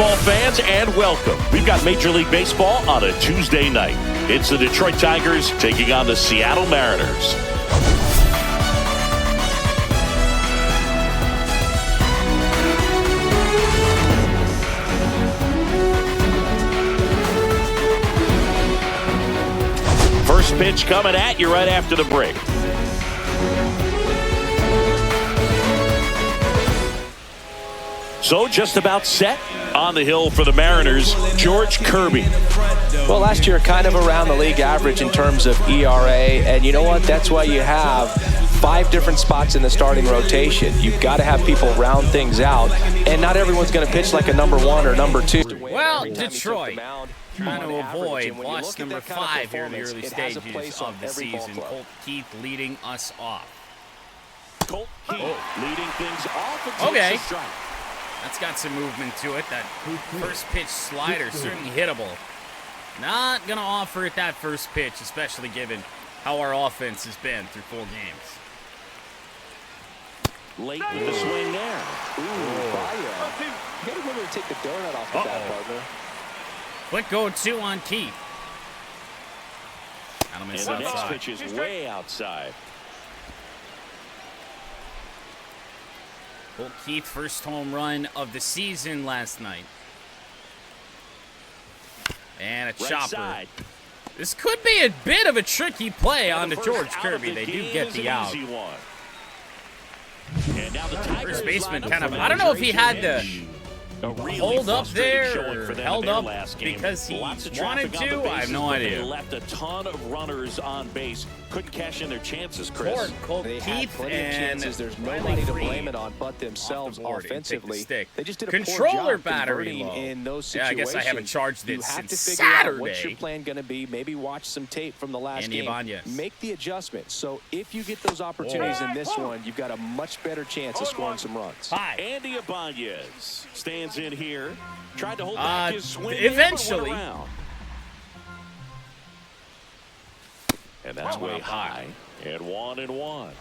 baseball fans, and welcome. We've got Major League Baseball on a Tuesday night. It's the Detroit Tigers taking on the Seattle Mariners. First pitch coming at you right after the break. So just about set on the hill for the Mariners, George Kirby. Well, last year kind of around the league average in terms of ERA, and you know what? That's why you have 5 different spots in the starting rotation. You've got to have people round things out, and not everyone's going to pitch like a number 1 or number 2. Well, Detroit trying to avoid loss number 5 here in the early stages of the season. Colt Keith leading us off. Colt Keith leading things off. Okay. That's got some movement to it. That first pitch slider, certainly hittable. Not going to offer it that first pitch, especially given how our offense has been through 4 games. Late with the swing there. You got to remember to take the donut off the bat, partner. Quick go 2 on Keith. And the next pitch is way outside. Colt Keith, first home run of the season last night. And a chopper. Side. This could be a bit of a tricky play on the George Kirby. They do get the out. First baseman kind of, I don't know if he had to hold up there or held up because he wanted to. I have no idea. They left a ton of runners on base. Couldn't cash in their chances, Chris. Colt Keith and there's nobody to blame it on but themselves offensively. They just did a controller poor job battery low. In those situations. Yeah, I guess I haven't charged it since Saturday. You have to figure out what's your plan going to be. Maybe watch some tape from the last game. Ibanez. Make the adjustment. So if you get those opportunities in this one, you've got a much better chance of scoring some runs. Hi. Andy Ibanez stands in here. Tried to hold back his swing. Eventually. And that's way high. And 1-1.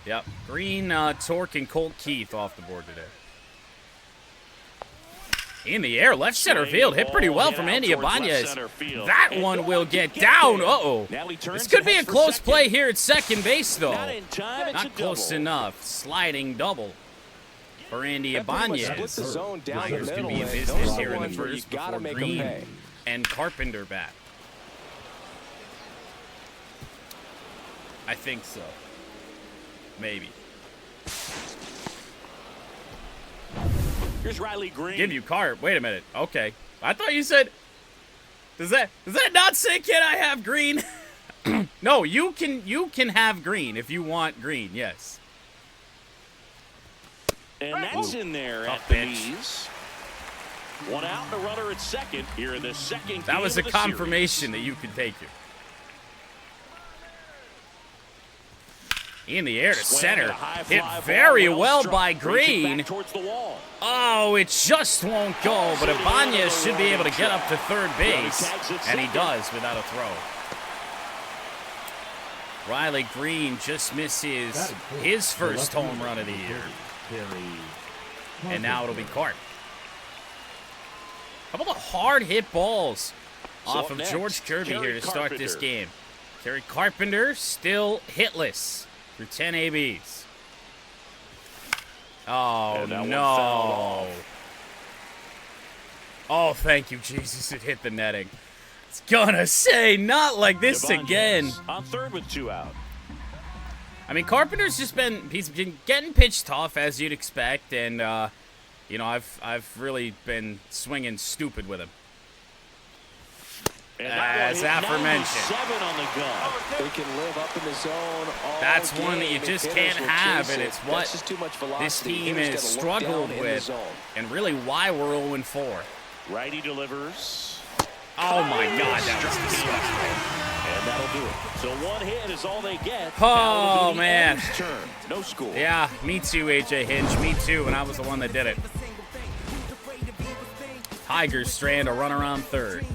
Yep. Green, Torque, and Colt Keith off the board today. In the air, left center field. Hit pretty well from Andy Ibanez. That one will get down. Uh-oh. This could be a close play here at second base, though. Not close enough. Sliding double for Andy Ibanez. Tigers can be in business here in the first before Green and Carpenter back. I think so. Maybe. Here's Riley Green. Give you Carp. Wait a minute. Okay. I thought you said. Does that not say can I have Green? No, you can have Green if you want Green. Yes. And that's in there at the knees. 1 out and a runner at second here in the second. That was a confirmation that you could take it. In the air to center. Hit very well by Green. Oh, it just won't go, but Ibanez should be able to get up to third base, and he does without a throw. Riley Green just misses his first home run of the year. And now it'll be Carp. How about the hard hit balls off of George Kirby here to start this game? Kerry Carpenter still hitless through 10 ABs. Oh, no. Oh, thank you, Jesus. It hit the netting. It's gonna say not like this again. On third with 2 out. I mean, Carpenter's he's been getting pitched tough, as you'd expect, and, you know, I've really been swinging stupid with him. As aforementioned. On the gun. They can live up in the zone all That's game. one that you just can't have, and it's what this team Hitters has gotta look struggled down in the with, zone. and really why we're 0-4. Righty delivers. Oh my God, that was disgusting. And that'll do it. So 1 hit is all they get. Oh man. Turn. No score. Yeah, me too, AJ Hinch. Me too, and I was the one that did it. Tigers strand a runner on third.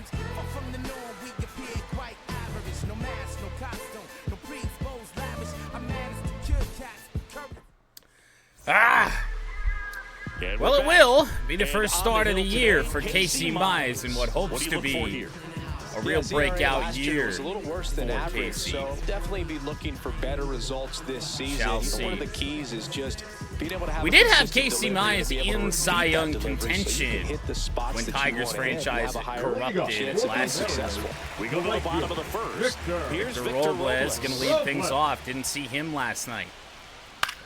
Well, it will be the first start of the year for Casey Mize in what hopes to be a real breakout year. It was a little worse than average, so definitely be looking for better results this season. One of the keys is just being able to have. We did have Casey Mize in Cy Young contention when Tigers franchise corrupted last year. We go to the bottom of the first. Here's Victor Robles going to lead things off. Didn't see him last night.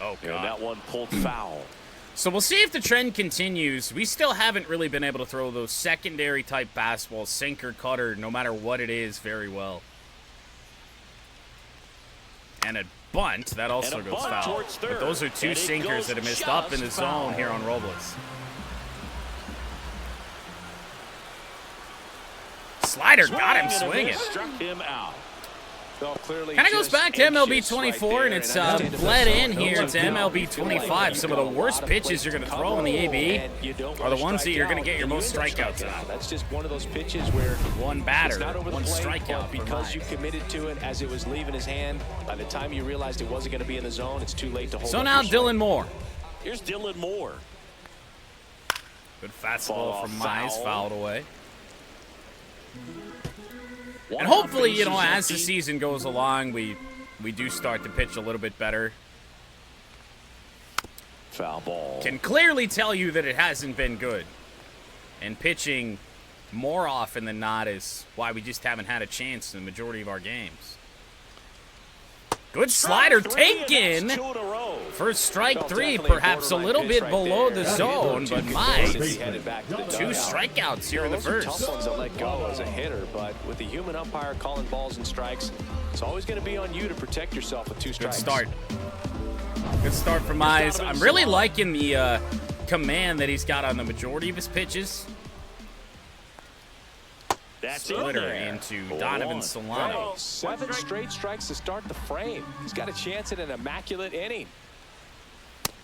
Oh, God. And that one pulled foul. So we'll see if the trend continues. We still haven't really been able to throw those secondary type fastballs, sinker, cutter, no matter what it is, very well. And a bunt, that also goes foul. But those are two sinkers that have missed up in the zone here on Robles. Slider got him swinging. Struck him out. Kind of goes back to MLB 24, and it's bled in here to MLB 25. Some of the worst pitches you're going to throw in the AB are the ones that you're going to get your most strikeouts on. That's just one of those pitches where one batter, one strikeout because you committed to it as it was leaving his hand. By the time you realized it wasn't going to be in the zone, it's too late to hold. So now Dylan Moore. Here's Dylan Moore. Good fastball from Mize, fouled away. And hopefully, you know, as the season goes along, we do start to pitch a little bit better. Foul ball. Can clearly tell you that it hasn't been good. And pitching more often than not is why we just haven't had a chance in the majority of our games. Good slider taken. First strike three, perhaps a little bit below the zone, but Mize, 2 strikeouts here in the first. Tough ones to let go as a hitter, but with the human umpire calling balls and strikes, it's always going to be on you to protect yourself with 2 strikes. Good start. Good start from Mize. I'm really liking the command that he's got on the majority of his pitches. Splitter into Donovan Solano. 7 straight strikes to start the frame. He's got a chance at an immaculate inning.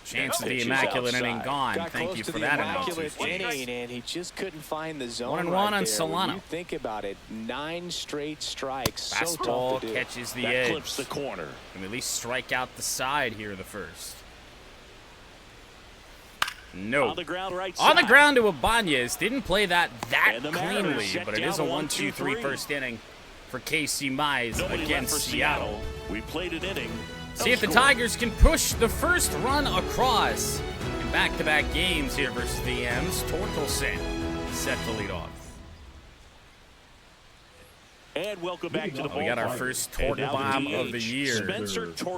Chance of the immaculate inning gone. Thank you for that announcement. Inning, and he just couldn't find the zone. 1-1 right on there. Solano. When you think about it, 9 straight strikes. Fastball so tough to do. catches the that edge. clips the corner. And at least strike out the side here the first. No. On the ground, right On the side. ground to Ibanez. Didn't play that And the cleanly, Mariners set but it down is a 1-2-3. 1-2-3 first inning for Casey Mize Nobody left against for Seattle. We played an inning. See if the Tigers can push the first run across in back-to-back games here versus the M's. Torkelson set to lead off. And welcome back to the ballpark. We got our first torque bomb of the year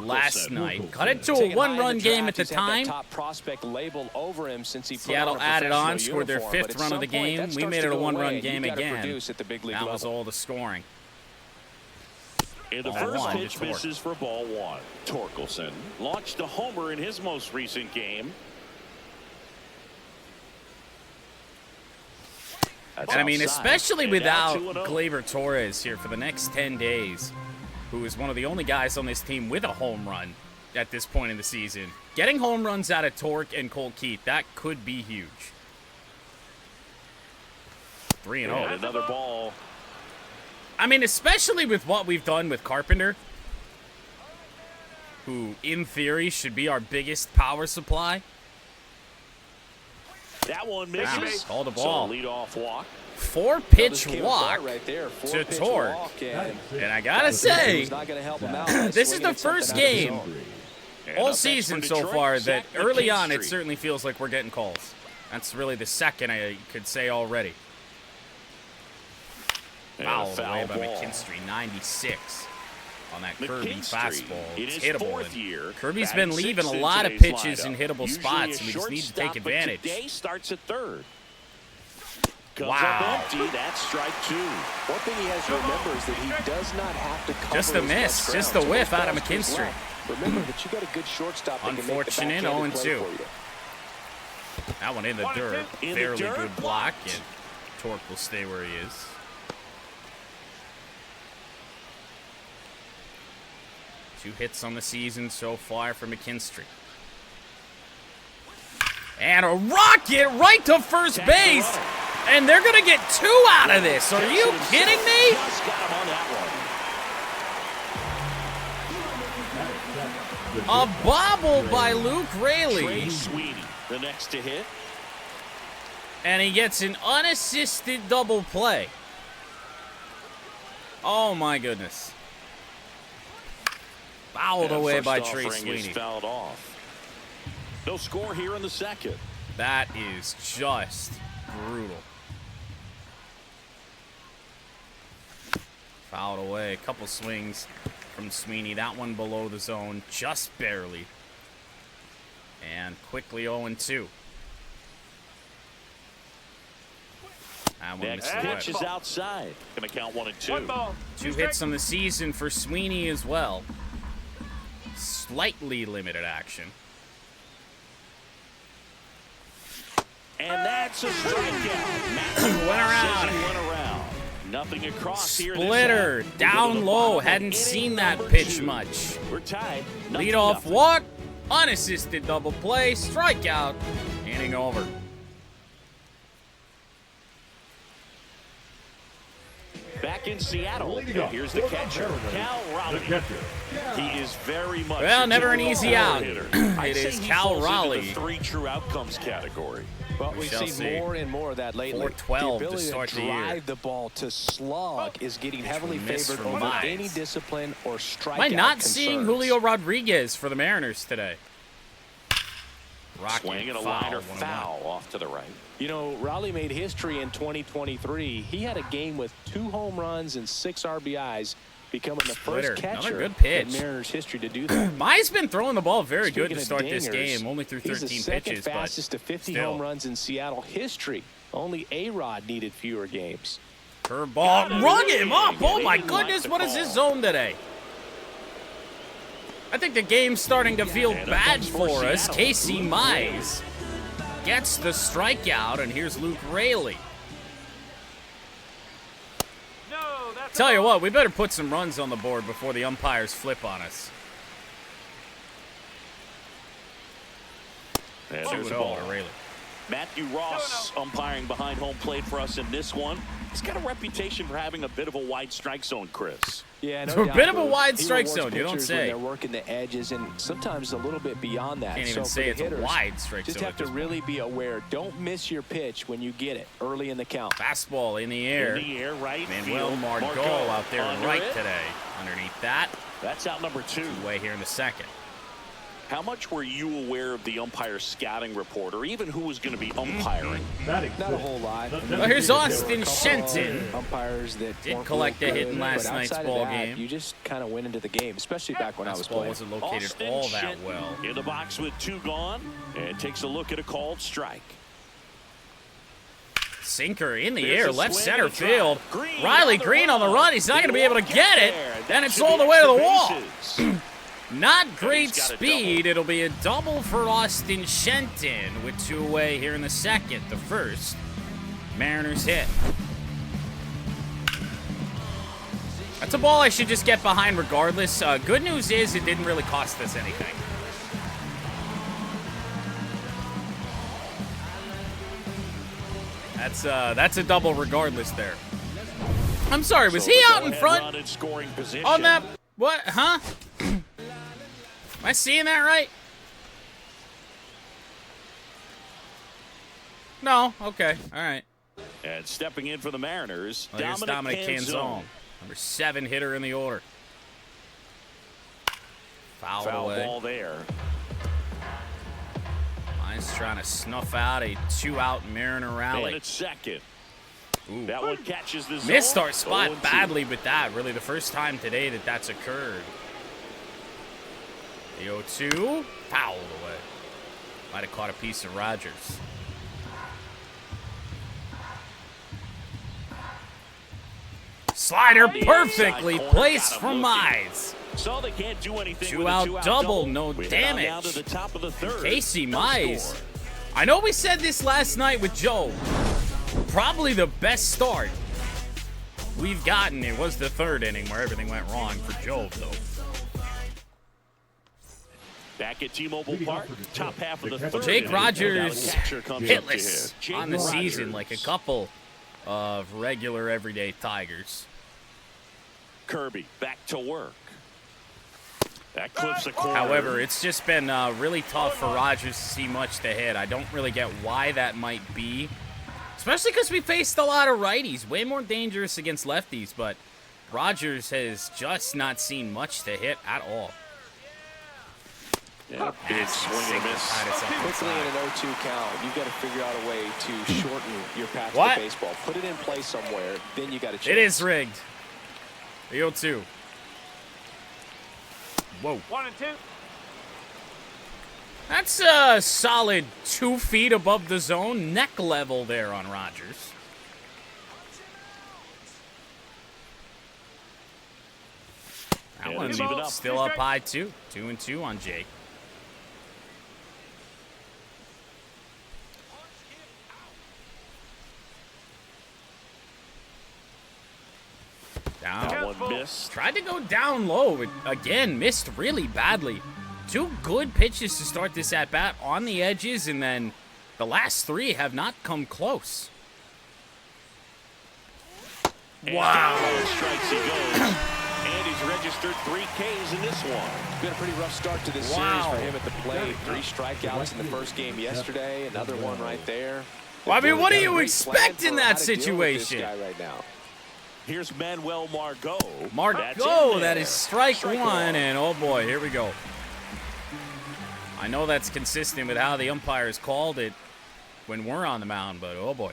last night. Cut it to a Taking one-run high in the game draft, at the he's had that time. top prospect label over him since he put Seattle on a added on, professional scored their uniform, 5th but at run of the some point, game. that We starts made to it a go one-run away. game You gotta again. produce at the big league That was level. all the scoring. And the Ball first one to pitch Torque. misses for ball 1. Torkelson launched a homer in his most recent game. That's And I mean, outside. especially And without now 2-0. Gleyber Torres here for the next 10 days, who is one of the only guys on this team with a home run at this point in the season. Getting home runs out of Torque and Colt Keith, that could be huge. 3-0. And another ball. I mean, especially with what we've done with Carpenter, who, in theory, should be our biggest power supply. That one misses. Call the ball. So lead-off walk. 4-pitch walk right there. to Torque. And And I gotta say, he's not gonna help him out. this is the first game And all up next season for so Detroit, far that Zach early on it McKinstry. certainly feels like we're getting calls. That's really the second I could say already. And a Foul foul away by ball. McKinstry, 96 on that Kirby McKinstry, fastball. in It's his hittable. 4th And year, Kirby's batting been leaving a 6th in lot of today's pitches in lineup. hittable Usually spots, a and we just need to shortstop, take but advantage. Today starts at third. Comes Wow. up empty. That's strike 2. One thing he has to remember is that he does not have to cover Just a as miss, much just ground. a whiff So out of those balls just McKinstry. left. Remember that you got a good shortstop that can make the Unfortunate, backhanded 0-2. play for you. That one in the dirt. In the Fairly dirt, good block, and Torque will stay where he is. Two hits on the season so far for McKinstry. And a rocket right to first base. And they're going to get 2 out of this. Are you kidding me? Just got him on that one. A bobble by Luke Trey Raley. Sweeney, the next to hit. And he gets an unassisted double play. Oh, my goodness. Fouled away by Trey Sweeney. Fouled off. No score here in the second. That is just brutal. Fouled away. A couple swings from Sweeney. That one below the zone, just barely. And quickly 0-2. Next pitch is outside. Gonna count 1-2. 2 hits on the season for Sweeney as well. Slightly limited action. And that's a strikeout. Went around. Nothing across here. Splitter down low. Hadn't seen that pitch much. We're tied. Leadoff walk. Unassisted double play. Strikeout. Inning over. Back in Seattle. Here's the catcher, Cal Raleigh. He is very much. Well, never an easy out. It is Cal Raleigh. The 3 true outcomes category. But we see more and more of that lately. 412 the ability to start the year. drive the ball to slog is getting heavily favored over Mize. any discipline or strikeout. Am I not concerns. seeing Julio Rodriguez for the Mariners today? Swing and a liner foul off to the right. You know, Raleigh made history in 2023. He had a game with 2 home runs and 6 RBIs, becoming the first catcher good pitch. in Mariners history to do that. Mize been throwing the ball very Speaking good to start this game, only through 13 he's the second pitches. fastest but to 50 still. home runs in Seattle history. Only A-Rod needed fewer games. Curveball, rung him up. Oh my goodness, what is his zone today? I think the game's starting to feel bad for us. Casey Mize gets the strikeout, and here's Luke Raley. Tell you what, we better put some runs on the board before the umpires flip on us. And there's the ball. Raley. Matthew Ross umpiring behind home plate for us in this one. He's got a reputation for having a bit of a wide strike zone, Chris. Yeah, a bit of a wide strike zone, you don't say. They're working the edges and sometimes a little bit beyond that. Can't even say it's a wide strike zone. Just have to really be aware. Don't miss your pitch when you get it early in the count. Fastball in the air. Right. Manuel Margot out there right today. Underneath that. That's out number 2. Way here in the second. How much were you aware of the umpire scouting report, or even who was going to be umpiring? Not a whole lot. Well, here's Austin Shenton. Umpires that did collect a hit in last night's ball game. You just kind of went into the game, especially back when I was playing. Wasn't located Austin all that Shenton well. In the box with 2 gone, and takes a look at a called strike. Sinker in the air, left center field. Riley Green on the run. He's not going to be able to get it. And it's all the way to the wall. Not great speed. It'll be a double for Austin Shenton with 2 away here in the second. The first Mariners hit. That's a ball I should just get behind regardless. Good news is it didn't really cost us anything. That's a double regardless there. I'm sorry, was he out in front on that? What? Huh? Am I seeing that right? No. Okay. All right. And stepping in for the Mariners, Dominic Canzone, number 7 hitter in the order. Foul away. Ball there. Mine's trying to snuff out a 2-out Mariner rally. And it's second. Ooh. That one catches the zone. Missed our spot badly with that. Really the first time today that that's occurred. The 0-2, fouled away. Might have caught a piece of Rogers. Slider perfectly placed from Mize. So they can't do anything. 2-out double, no damage. Down to the top of the 3rd. Casey Mize. I know we said this last night with Joe. Probably the best start we've gotten. It was the 3rd inning where everything went wrong for Joe, though. Back at T-Mobile Park, top half of the 3rd. Jake Rogers hitless on the season, like a couple of regular everyday Tigers. Kirby back to work. That clips the corner. However, it's just been really tough for Rogers to see much to hit. I don't really get why that might be. Especially because we faced a lot of righties. Way more dangerous against lefties, but Rogers has just not seen much to hit at all. Yeah, big swing and miss. Quickly in an 0-2 count, you've got to figure out a way to shorten your path to the baseball. Put it in play somewhere, then you got to change. It is rigged. The 0-2. Whoa. 1-2. That's a solid 2 feet above the zone, neck level there on Rogers. That one's still up high, too. 2-2 on Jake. Down. That one missed. Tried to go down low, but again, missed really badly. 2 good pitches to start this at-bat on the edges, and then the last 3 have not come close. Wow. Strikes he goes. And he's registered 3 Ks in this one. Been a pretty rough start to this series for him at the plate. 3 strikeouts in the first game yesterday, another one right there. Well, I mean, what do you expect in that situation? Right now. Here's Manuel Margot. Margot, that is strike 1, and oh boy, here we go. I know that's consistent with how the umpires called it when we're on the mound, but oh boy.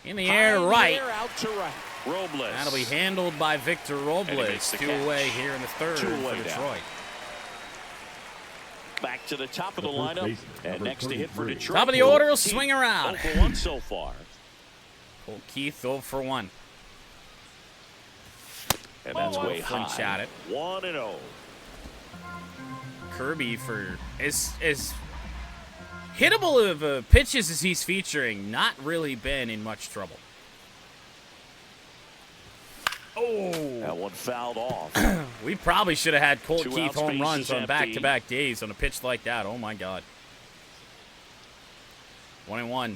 In the air, right. Out to right. Robles. That'll be handled by Victor Robles. 2 away here in the third for Detroit. Back to the top of the lineup, and next to hit for Detroit. Top of the order will swing around. 0 for 1 so far. Cole Keith 0 for 1. And that's way Flinch high. at it. 1-0. Kirby for as hittable of pitches as he's featuring, not really been in much trouble. Oh, That one fouled off. we probably should have had Colt 2 Keith outs, home bases runs on empty. back-to-back days on a pitch like that. Oh my God. 1-1.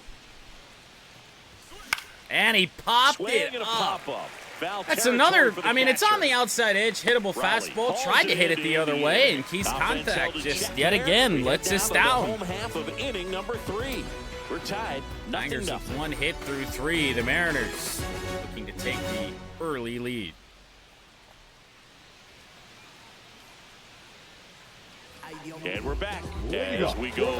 And he popped Swing it and a up. pop-up. Foul That's territory another, for the I mean, it's catcher. on the outside edge, hittable Riley fastball. hauls Tried to hit it into the other end. way, and Keith's Offense contact held in just check yet there. again We lets get us to the down. home half of inning number 3. We're tied. Tigers Nothing. with 1 hit through 3. The Mariners looking to take the early lead. And we're back as we go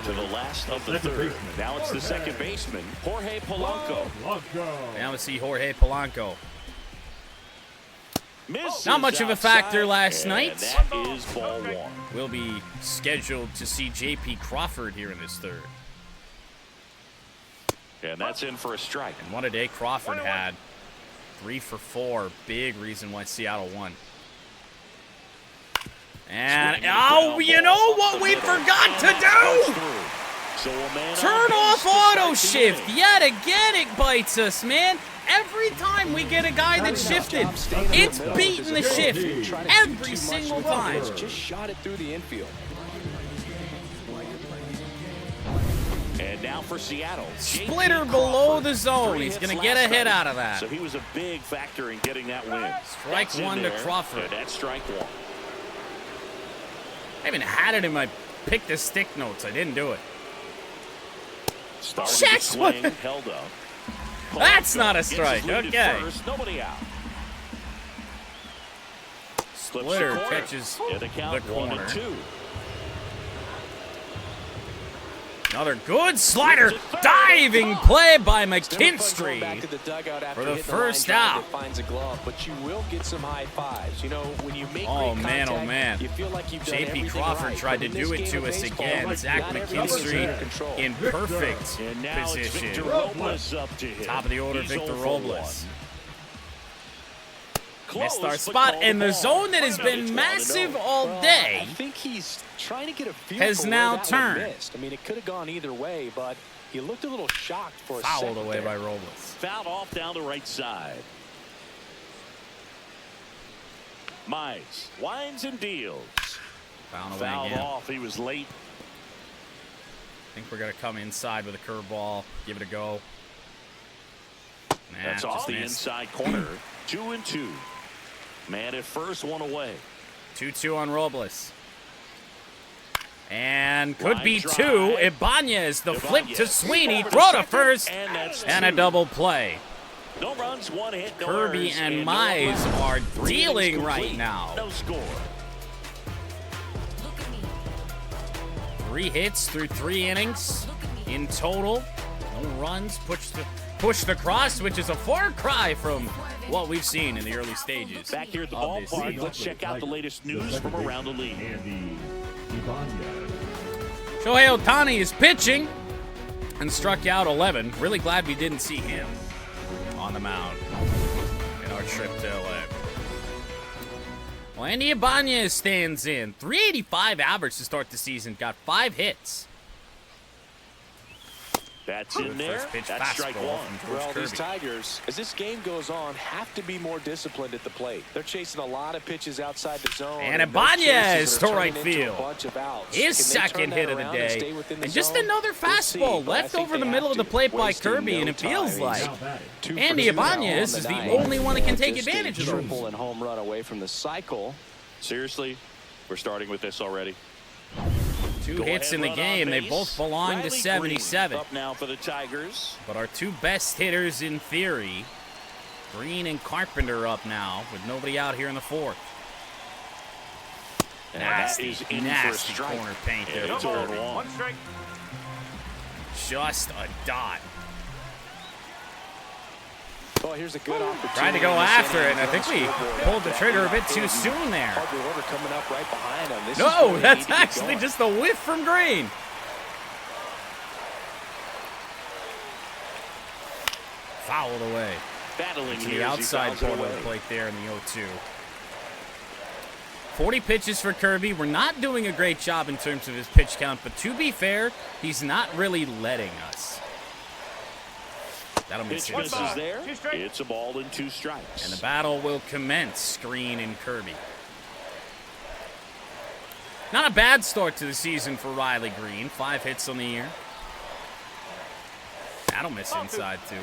to the last of the third. Now it's the second baseman, Jorge Polanco. Now we see Jorge Polanco. Misses Not much of a outside, factor last and night. That is ball 1. We'll be scheduled to see J.P. Crawford here in this third. And that's in for a strike. And what a day Crawford had. 3 for 4. Big reason why Seattle won. And, oh, you know what we forgot to do? Turn off auto shift. Yet again, it bites us, man. Every time we get a guy that's shifted, it's beating the shift every single time. Just shot it through the infield. And now for Seattle. Splitter below the zone. He's going to get a hit out of that. So he was a big factor in getting that win. Strike 1 to Crawford. And that's strike 1. I even had it in my pick the stick notes. I didn't do it. Started Check to swing, one. held up. That's not a Gets his strike. lead at Okay. First, nobody out. Splitter catches the count, the corner. 1-2. Another good slider. Diving play by McKinstry for the first out. Finds a glove, but you will get some high fives. You know, when you make Oh great man, contact, oh man. you feel like you've done J.P. everything Crawford right. tried But to in do this it game to of us baseball, again. Zach not everybody's under McKinstry control. in perfect And now it's Victor position. Robles up to hit. Top of the order, He's Victor 0 for Robles. 1. Missed our Close, but spot, called and the ball. zone that has It's been 1-0. massive all Well, day I think he's trying to get a feel has for now where that one turned. missed. I mean, it could have gone either way, but he looked a little shocked for a fouled second away there. by Robles. Fouled off down the right side. Mize winds and deals. Fouled away Fouled again. off. He was late. I think we're going to come inside with a curveball. Give it a go. Nah, That's just off the missed. inside corner. 2-2. Man at first, 1 away. 2-2 on Robles. And could be two. Ibanez, the flip to Sweeney, throw to first, and a double play. No runs, one hit, no Kirby errors, and no Mize errors. are 3 dealing innings right complete, now. No score. 3 hits through 3 innings in total. No runs. Push the cross, which is a far cry from what we've seen in the early stages. Back here at the of this ballpark, season. let's check out the latest news from around the league. Shohei Ohtani is pitching and struck out 11. Really glad we didn't see him on the mound in our trip to LA. Well, Andy Ibanez stands in. 385 average to start the season. Got 5 hits. That's in there. First pitch That's strike fastball one. from George Well, Kirby. these Tigers, as this game goes on, have to be more disciplined at the plate. They're chasing a lot of pitches outside the zone. And those Ibanez chases to are right turning into a field. bunch of outs. His Can they turn second that hit of the around day. stay within the And just zone? another We'll see, fastball but I left think over they the have middle of the to. plate by Wasting Kirby, no and it feels time. like 2 for Andy 2 now Ibanez on is the night. only one that can take Just advantage a of those. triple and home run away from the cycle. Seriously, we're starting with this already. 2 Go hits ahead, in the run on game. They base. both belong to Riley 77. Green up now for the Tigers. But our 2 best hitters in theory, Green and Carpenter up now with nobody out here in the 4th. And Nasty, that is in nasty for a strike. corner paint there. It's 0-1. Just a dot. Well, here's a good opportunity. Tried to go after it, and I think we pulled the trigger a bit too Hard soon there. order coming up right behind him. This is No, where they that's need to get actually going. just a whiff from Green. Fouled away. Battling To here the as he outside fouls it corner of away. the plate there in the 0-2. 40 pitches for Kirby. We're not doing a great job in terms of his pitch count, but to be fair, he's not really letting us. That'll miss Pitch misses inside. there. It's a ball and 2 strikes. And the battle will commence. Green and Kirby. Not a bad start to the season for Riley Green. 5 hits on the year. That'll miss inside too.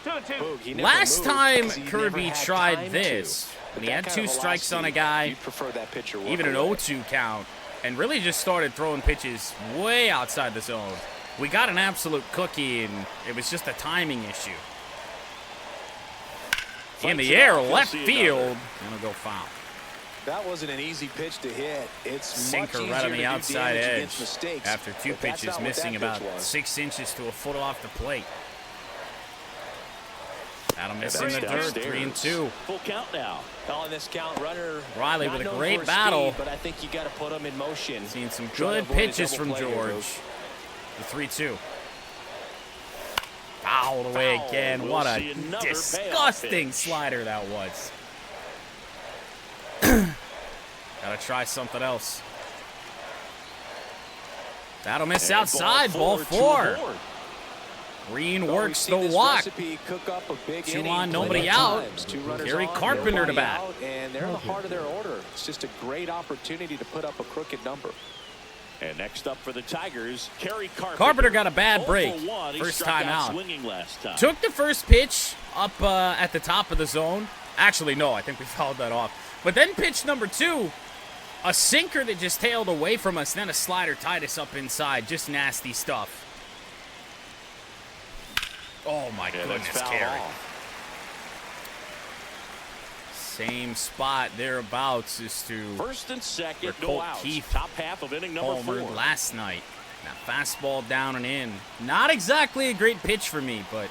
Boog, he never Last moved time because he never Kirby had tried time this, to. when But he had that 2 kind of strikes on a velocity, guy, you'd prefer that pitcher even an work away. 0-2 count, and really just started throwing pitches way outside the zone. We got an absolute cookie, and it was just a timing issue. In the air, left field, and it'll go foul. That wasn't an easy pitch to hit. It's Sinker much right on easier the to do outside damage edge against mistakes, after 2 but that's pitches, not what missing that about pitch was. 6 inches to a foot off the plate. That'll miss And in the that's dirt, downstairs. 3-2. Full count now. Calling this count runner. Riley not with a known great for his battle. speed, but I think you got to put him in motion. Seeing some Trying to good avoid a pitches double from play here, George. Boog. The 3-2. Fouled away Foul. again. We'll What a see another payoff disgusting pitch. slider that was. Gotta try something else. That'll miss And outside. Ball to 4. the board. Green Well, works we've the seen this walk. recipe cook up a big 2 inning on, plenty nobody of out. times. 2 runners Gary on, Carpenter to nobody bat. out, and they're in the heart of their order. It's just a great opportunity to put up a crooked number. And next up for the Tigers, Kerry Carpenter. Carpenter got a bad 0 break. for 1. He First struck time out. Swinging last time. Took the first pitch up at the top of the zone. Actually, no, I think we fouled that off. But then pitch number 2, a sinker that just tailed away from us, then a slider tied us up inside. Just nasty stuff. Oh, my Yeah, goodness, that's fouled Kerry. off. Same spot thereabouts as to First and second, where no Colt outs. Keith Top half of inning number 4. homered last night. Now, fastball down and in. Not exactly a great pitch for me, but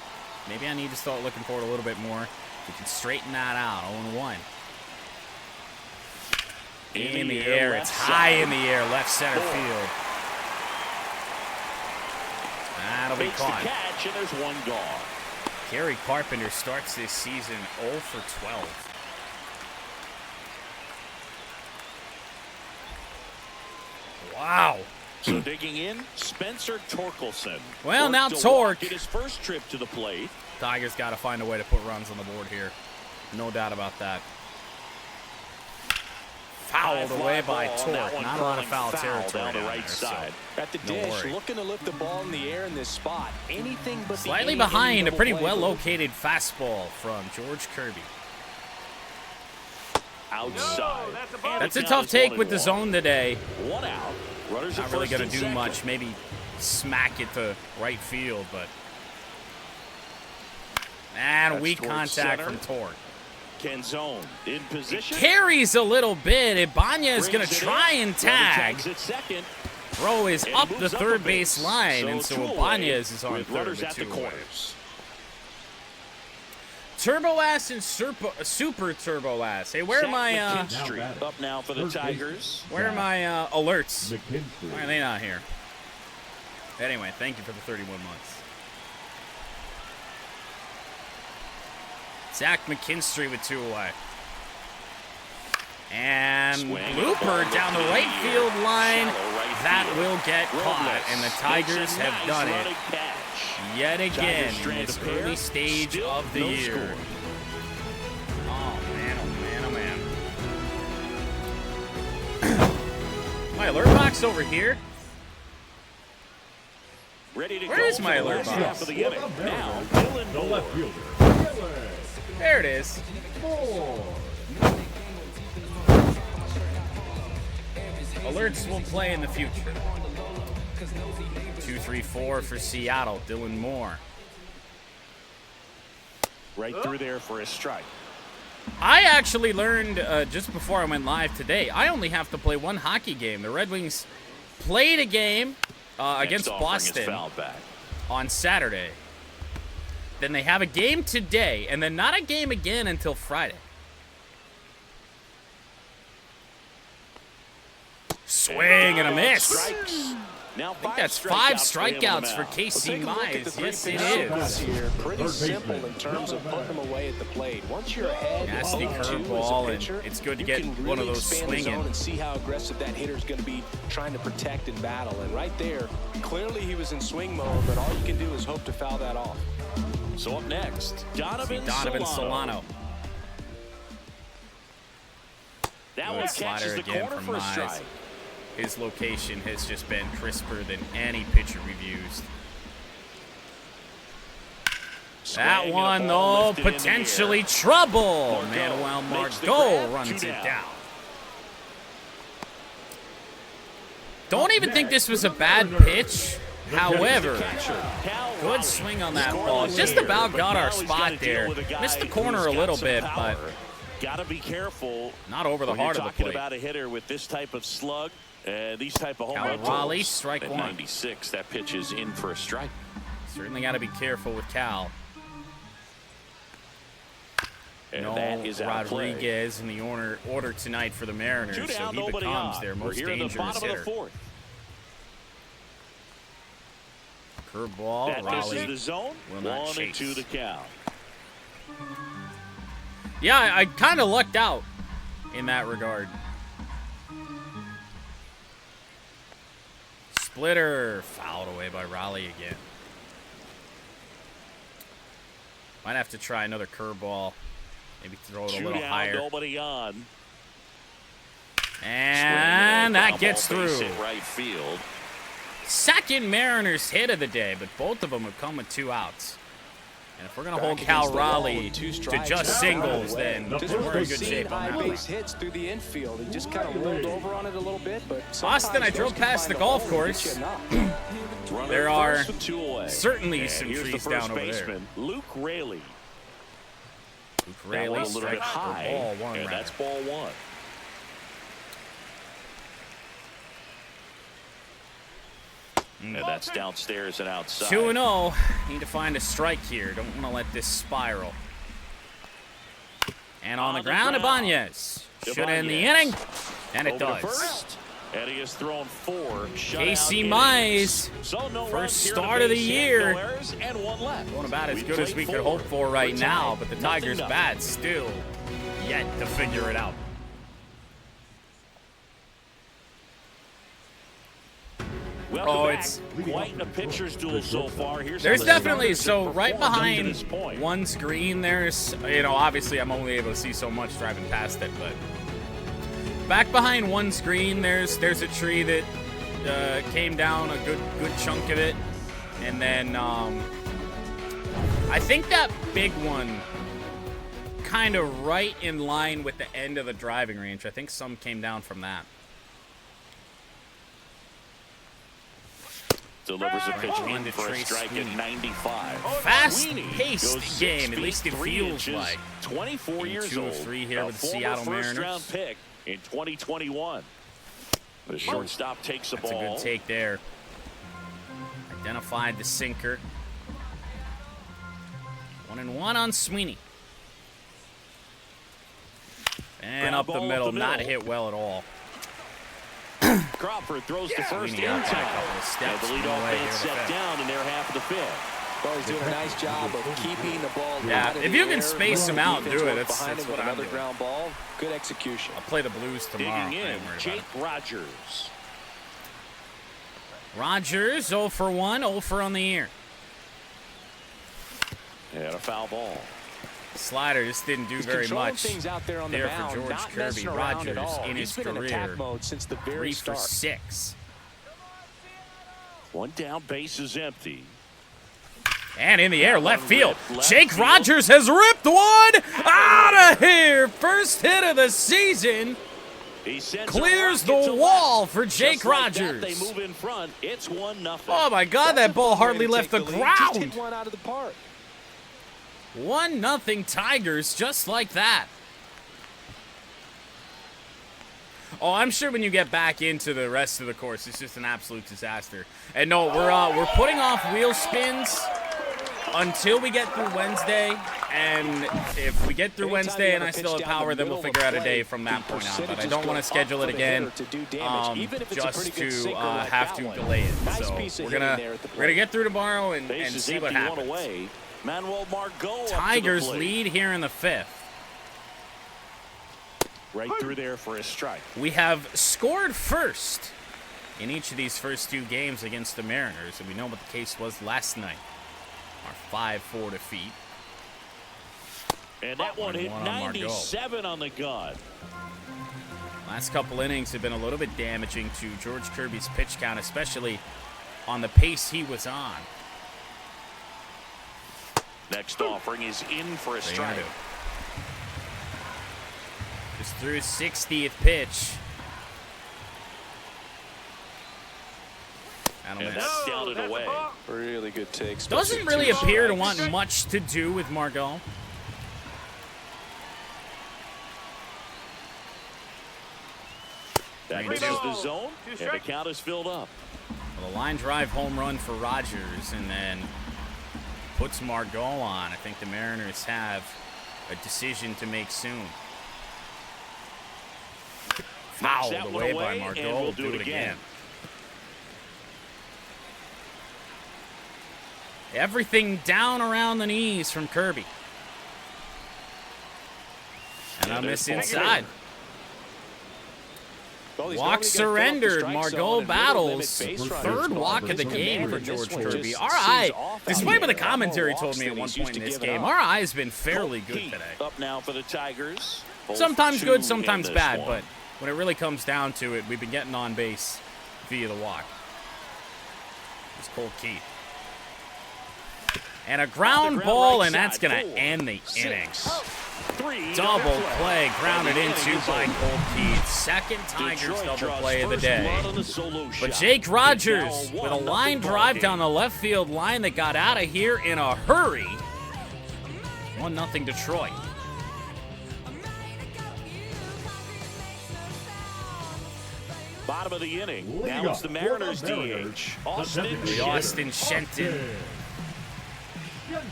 maybe I need to start looking for it a little bit more. We can straighten that out. 0-1. In the air. It's left high side. in the air. Left center 4. field. That'll be Makes the caught. catch, and there's 1 gone. Gary Carpenter starts this season 0 for 12. Wow. So digging in, Spencer Torkelson. Well, Worked now a walk Torque. in his first trip to the plate. Tigers got to find a way to put runs on the board here. No doubt about that. Fouled away by ball on that Torque. one, Not a lot of curling foul territory down the down right there, side. At the No dish, worry. looking to lift the ball in the air in this spot. Anything but Slightly the behind, a pretty double play move. well-located fastball from George Kirby. Outside. That's a tough take with the zone today. 1 out. Not really going to do much. Maybe smack it to right field, but... And weak contact from Torque. Canzone in position. Carries a little bit. Ibanez is going to try and tag. Throw is up the third base line, and so Ibanez is on third with 2 away. Turbo Ass and Super Turbo Ass. Hey, where are my up now for the Tigers? Where are my alerts? Why are they not here? Anyway, thank you for the 31 months. Zach McKinstry with 2 away. And blooper down the right field line. That will get caught, and the Tigers have done it yet again in this early stage of the year. Oh, man, oh, man, oh, man. My alert box over here? Where is my alert box? There it is. Alerts will play in the future. 2-3-4 for Seattle. Dylan Moore. Right through there for a strike. I actually learned just before I went live today, I only have to play 1 hockey game. The Red Wings played a game against Boston on Saturday. Then they have a game today, and then not a game again until Friday. Swing and a miss. I think that's 5 strikeouts for Casey Mize. Yes, it is. Pretty simple in terms of putting them away at the plate. Once you're ahead, nasty curveball, and it's good to get one of those swinging. And see how aggressive that hitter's going to be trying to protect and battle. And right there, clearly he was in swing mode, but all you can do is hope to foul that off. So up next, Donovan Solano. That one catches the corner for a strike. His location has just been crisper than any pitcher we've used. That one, though, potentially trouble. Manuel Margot runs it down. Don't even think this was a bad pitch. However, good swing on that ball. Just about got our spot there. Missed the corner a little bit, but gotta be careful. Not over the heart of the plate. About a hitter with this type of slug, these type of home runs. Raleigh, strike at 1. 96, that pitch is in for a strike. Certainly got to be careful with Cal. And no that is Rodriguez in the order tonight for the Mariners, so he becomes their most dangerous hitter. Curveball, Raleigh the zone. will not chase. 1-2 the count. Yeah, I kind of lucked out in that regard. Splitter fouled away by Raleigh again. Might have to try another curveball. Maybe throw it a little higher. Nobody on. And that gets through. Right field. Second Mariners hit of the day, but both of them have come with 2 outs. And if we're going to hold Cal Raleigh to just singles, then we're in good shape on that one. Hits through the infield. He just kind of rolled over on it a little bit, but Austin, I drove past the golf course. There are certainly some trees down over there. Luke Raley. Luke Raley strike high. Ball 1. And that's ball 1. And that's downstairs and outside. 2-0. Need to find a strike here. Don't want to let this spiral. And on the ground, Ibanez. Should end the inning. And it does. And he has thrown 4 Casey Mize, first start of the year. Going about as good as we could hope for right now, but the Tigers' bat still yet to figure it out. It's quite a pitcher's duel so far. There's definitely, so right behind one screen, there's, obviously I'm only able to see so much driving past it, but back behind one screen, there's a tree that came down a good chunk of it, and then I think that big one kind of right in line with the end of the driving range. I think some came down from that. delivers a pitch One in to for a Trace strike at Sweeney. 95. Fast-paced game, at least it feels like. 24 years 2 of old. 3 here a with the former Seattle first-round Mariners. pick in 2021. The shortstop takes the That's ball. a good take there. Identified the sinker. 1-1 on Sweeney. And up the middle, not hit well at all. Crawford throws the first Sweeney up by a time. couple of steps. The leadoff man set down in their half of the fifth. Well, he's doing a nice job of keeping the ball. Yeah, if you can space them out, do it. That's what I'm another doing. ground ball. Good execution. I'll play the Blues tomorrow. Digging I in, ain't worried Jake about Rogers. it. Rogers, 0 for 1, 0 for on the year. And a foul ball. Slider just didn't do very much things out there on the there mound, for George not Kirby. messing around Rogers at all. in He's his been in attack career, mode since the very 3 for start. 6. One down, base is empty. And in the air, left field. Jake Rogers has ripped one out of here. First hit of the season. He sends Clears a the rocket to wall left. for Jake Just like that, Rogers. they move in front. It's 1-0. Oh my God, that ball hardly left the Just ground. hit one out of the park. 1-0 Tigers, just like that. Oh, I'm sure when you get back into the rest of the course, it's just an absolute disaster. And no, we're putting off wheel spins until we get through Wednesday. And if we get through Wednesday and I still have power, then we'll figure out a day from that point on. But I don't want to schedule it again just to have to delay it. So we're gonna get through tomorrow and see what happens. Manuel Margot Tigers lead here in the 5th. Right through there for a strike. We have scored first in each of these first 2 games against the Mariners, and we know what the case was last night. Our 5-4 defeat. And that one hit 97 on the gun. Last couple innings have been a little bit damaging to George Kirby's pitch count, especially on the pace he was on. Next offering is in for a strike. Just threw his 60th pitch. And that's down and away. Really good takes. Doesn't really appear to want much to do with Margot. That gets the zone, and the count is filled up. Well, a line drive home run for Rogers, and then puts Margot on. I think the Mariners have a decision to make soon. Fouled away by Margot. We'll do it again. Everything down around the knees from Kirby. And on this inside. Walk surrendered. Margot battles. Third walk of the game for George Kirby. Our eye, despite what the commentary told me at one point in this game, our eye has been fairly good today. Up now for the Tigers. Sometimes good, sometimes bad, but when it really comes down to it, we've been getting on base via the walk. It's Cole Keith. And a ground ball, and that's going to end the inning. Double play, grounded into by Cole Keith. Second Tigers double play of the day. But Jake Rogers with a line drive down the left field line that got out of here in a hurry. 1-0 Detroit. Bottom of the inning. Now it's the Mariners DH. Austin Shenton.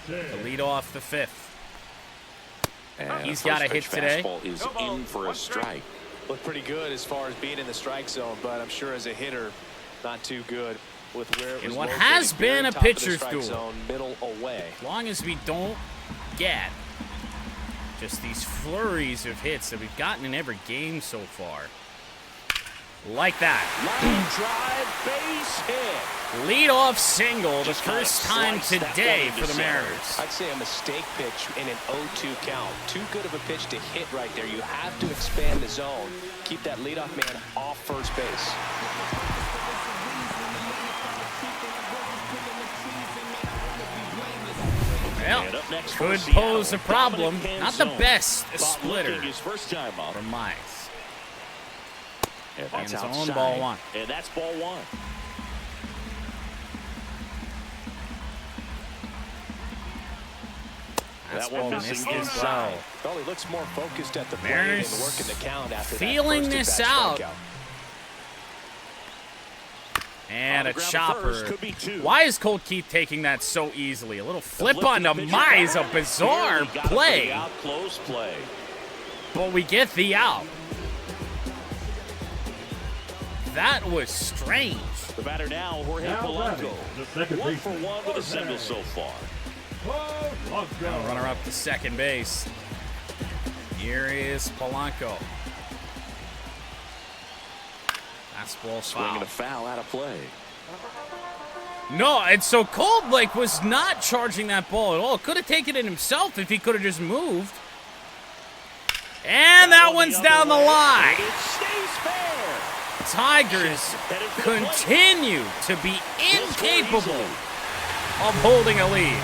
The lead off the 5th. He's got a hit today. Is in for a strike. Looked pretty good as far as being in the strike zone, but I'm sure as a hitter, not too good with where it was. In what has been a pitcher's duel. Middle away. As long as we don't get just these flurries of hits that we've gotten in every game so far. Like that. Line drive, base hit. Lead-off single, the first time today for the Mariners. I'd say a mistake pitch in an 0-2 count. Too good of a pitch to hit right there. You have to expand the zone. Keep that leadoff man off first base. Well, could pose a problem. Not the best splitter from Mize. And that's his outside. own ball 1. And that's ball 1. Fastball missed as well. Well, he looks more focused at the plate Mariners and working the count after feeling that this first out. strikeout. And a chopper. Why is Colt Keith taking that so easily? A little flip on the Mize, a bizarre play. But we get the out. That was strange. The batter now, Jorge Polanco. 1 for 1 with a single so far. Now runner up to second base. Here is Polanco. Fastball Swinging foul. a foul out of play. No, and so Colt was not charging that ball at all. Could have taken it himself if he could have just moved. And that one's down the line. It stays fair. Tigers continue to be incapable of holding a lead.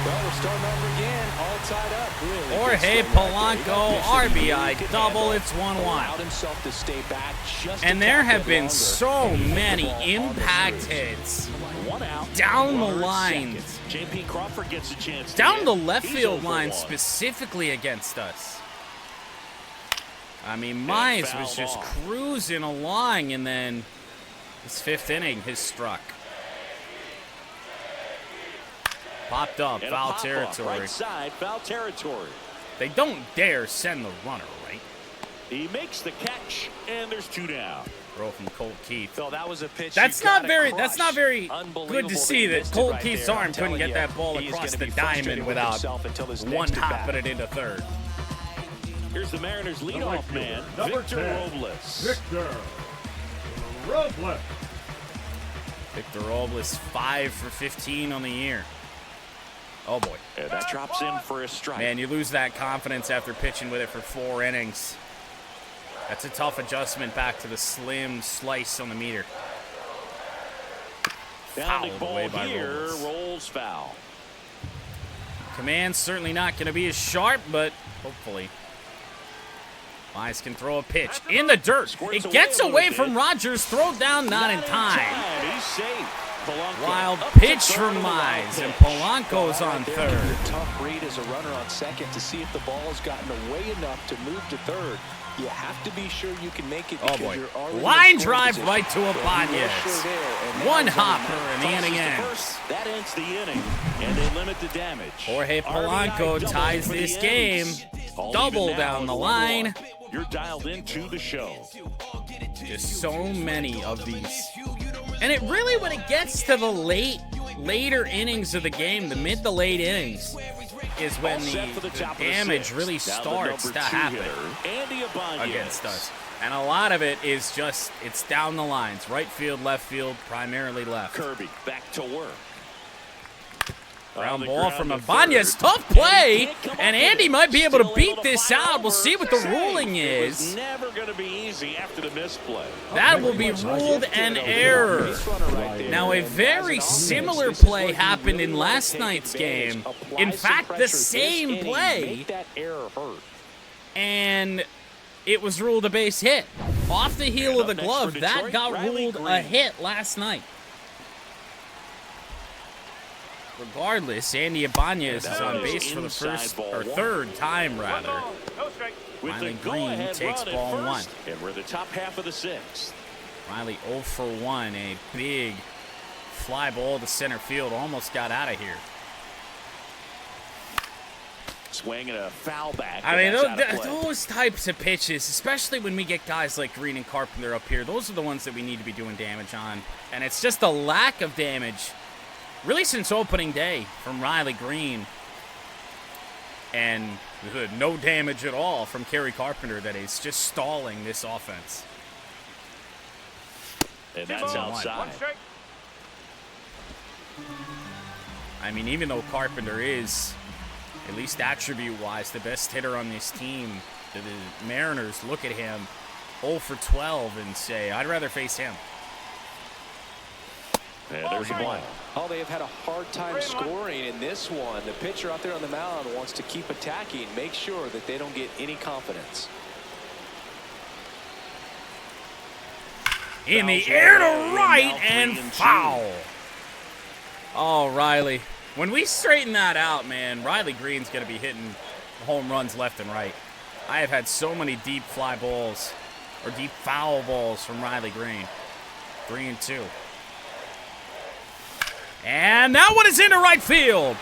Well, we're starting over again, all tied up, really. Jorge Polanco, RBI double, it's 1-1. Himself to stay back just And there have been so many impact hits One out. down the lines, JP Crawford gets a chance. down the left field line specifically against us. I mean, Mize was just cruising along, and then his fifth inning, his struck. Popped up, foul territory. Right side, foul territory. They don't dare send the runner, right? He makes the catch, and there's 2 down. Throw from Colt Keith. So that was a pitch. That's not very good to see that Colt Keith's arm couldn't get that ball across the diamond without one hop put it into third. Here's the Mariners leadoff man, Victor Robles. Victor Robles 5 for 15 on the year. Oh boy. And that drops in for a strike. Man, you lose that confidence after pitching with it for 4 innings. That's a tough adjustment back to the slim slice on the meter. Down Fouled ball away by here, Robles. rolls foul. Command's certainly not going to be as sharp, but hopefully Mize can throw a pitch in the dirt. It gets away from Rogers. Throw down, not in time. He's safe. Polanco Wild up pitch to from third. Mize, and Polanco's on third. Tough read as a runner on second to see if the ball has gotten away enough to move to third. You have to be sure you can make it. Oh because boy. you're already Line in scoring drive position. right to Ibanez. One hopper and the inning ends. That ends the inning, and they limit the damage. Jorge Polanco RBI ties double for this the game. Ends. All Double even now down the at 1-1. line. You're dialed into the show. Just so many of these. And it really, when it gets to the later innings of the game, the mid to late innings, is when the damage really starts to happen against us. And a lot of it is just, it's down the lines. Right field, left field, primarily left. Kirby back to work. Ground ball from Ibanez. Tough play. And Andy might be able to beat this out. We'll see what the ruling is. Never going to be easy after the misplay. That will be ruled an error. Now, a very similar play happened in last night's game. In fact, the same play. And it was ruled a base hit. Off the heel of the glove, that got ruled a hit last night. Regardless, Andy Ibanez is on base for the third time, rather. Riley Green takes ball 1. And we're the top half of the 6th. Riley 0 for 1, a big fly ball to center field, almost got out of here. Swinging a foul back. I mean, those types of pitches, especially when we get guys like Green and Carpenter up here, those are the ones that we need to be doing damage on. And it's just a lack of damage, really since opening day from Riley Green. And no damage at all from Kerry Carpenter that is just stalling this offense. And that's outside. I mean, even though Carpenter is, at least attribute-wise, the best hitter on this team, the Mariners look at him 0 for 12 and say, I'd rather face him. And there's a ball. Oh, they have had a hard time scoring in this one. The pitcher out there on the mound wants to keep attacking, make sure that they don't get any confidence. In the air to right and foul. Oh, Riley. When we straighten that out, man, Riley Green's going to be hitting home runs left and right. I have had so many deep fly balls or deep foul balls from Riley Green. 3-2. And that one is into right field.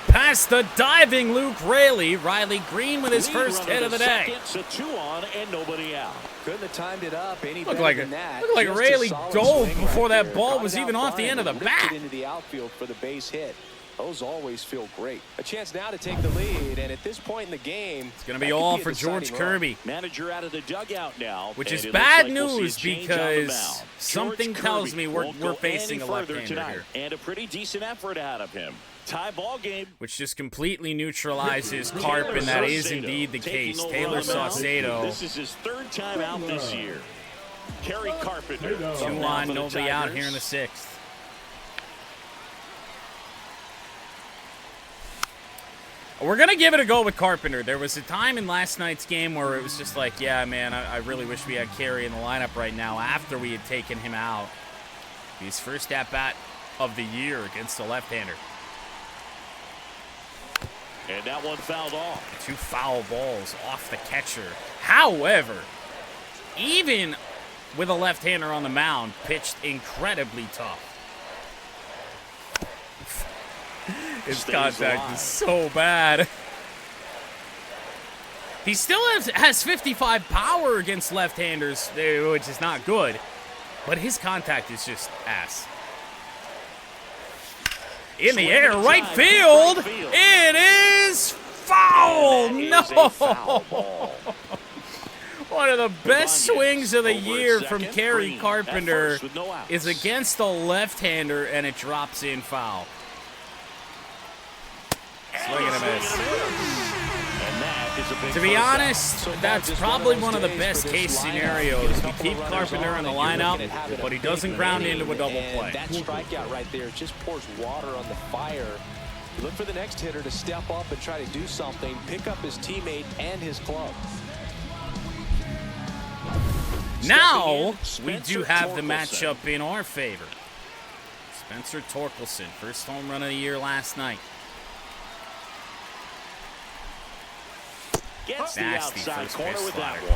Past the diving Luke Raley. Riley Green with his first hit of the day. So 2 on and nobody out. Couldn't have timed it up any Looked better like than that. Looked like Just Raley a solid dove swing before right that there. ball Got was it even out off the front end of the and lifted bat. into the outfield for the base hit. Those always feel great. A chance now to take the lead, and at this point in the game, It's going to be all for George Kirby. Manager out of the dugout now, Which is and it bad looks like we'll see a news change on the because mound. something George tells Kirby me won't we're go facing any a further left-hander tonight, here. and a pretty decent effort out of him. Tie ball game. Which just completely neutralizes Carp, and that is indeed the case. Taylor Saucedo. This is his 3rd time out this year. Kerry Carpenter. 2 on, nobody out here in the 6th. We're going to give it a go with Carpenter. There was a time in last night's game where it was just like, yeah, man, I really wish we had Kerry in the lineup right now after we had taken him out. His first at-bat of the year against a left-hander. And that one fouled off. 2 foul balls off the catcher. However, even with a left-hander on the mound, pitched incredibly tough. His contact is so bad. He still has 55 power against left-handers, which is not good. But his contact is just ass. In the air, right field. It is foul. No. One of the best swings of the year from Kerry Carpenter is against a left-hander, and it drops in foul. Swing and a miss. To be honest, that's probably one of the best case scenarios. You keep Carpenter in the lineup, but he doesn't ground into a double play. That strikeout right there just pours water on the fire. You look for the next hitter to step up and try to do something, pick up his teammate and his club. Now, we do have the matchup in our favor. Spencer Torkelson, first home run of the year last night. Gets the Nasty outside first corner base with that slider.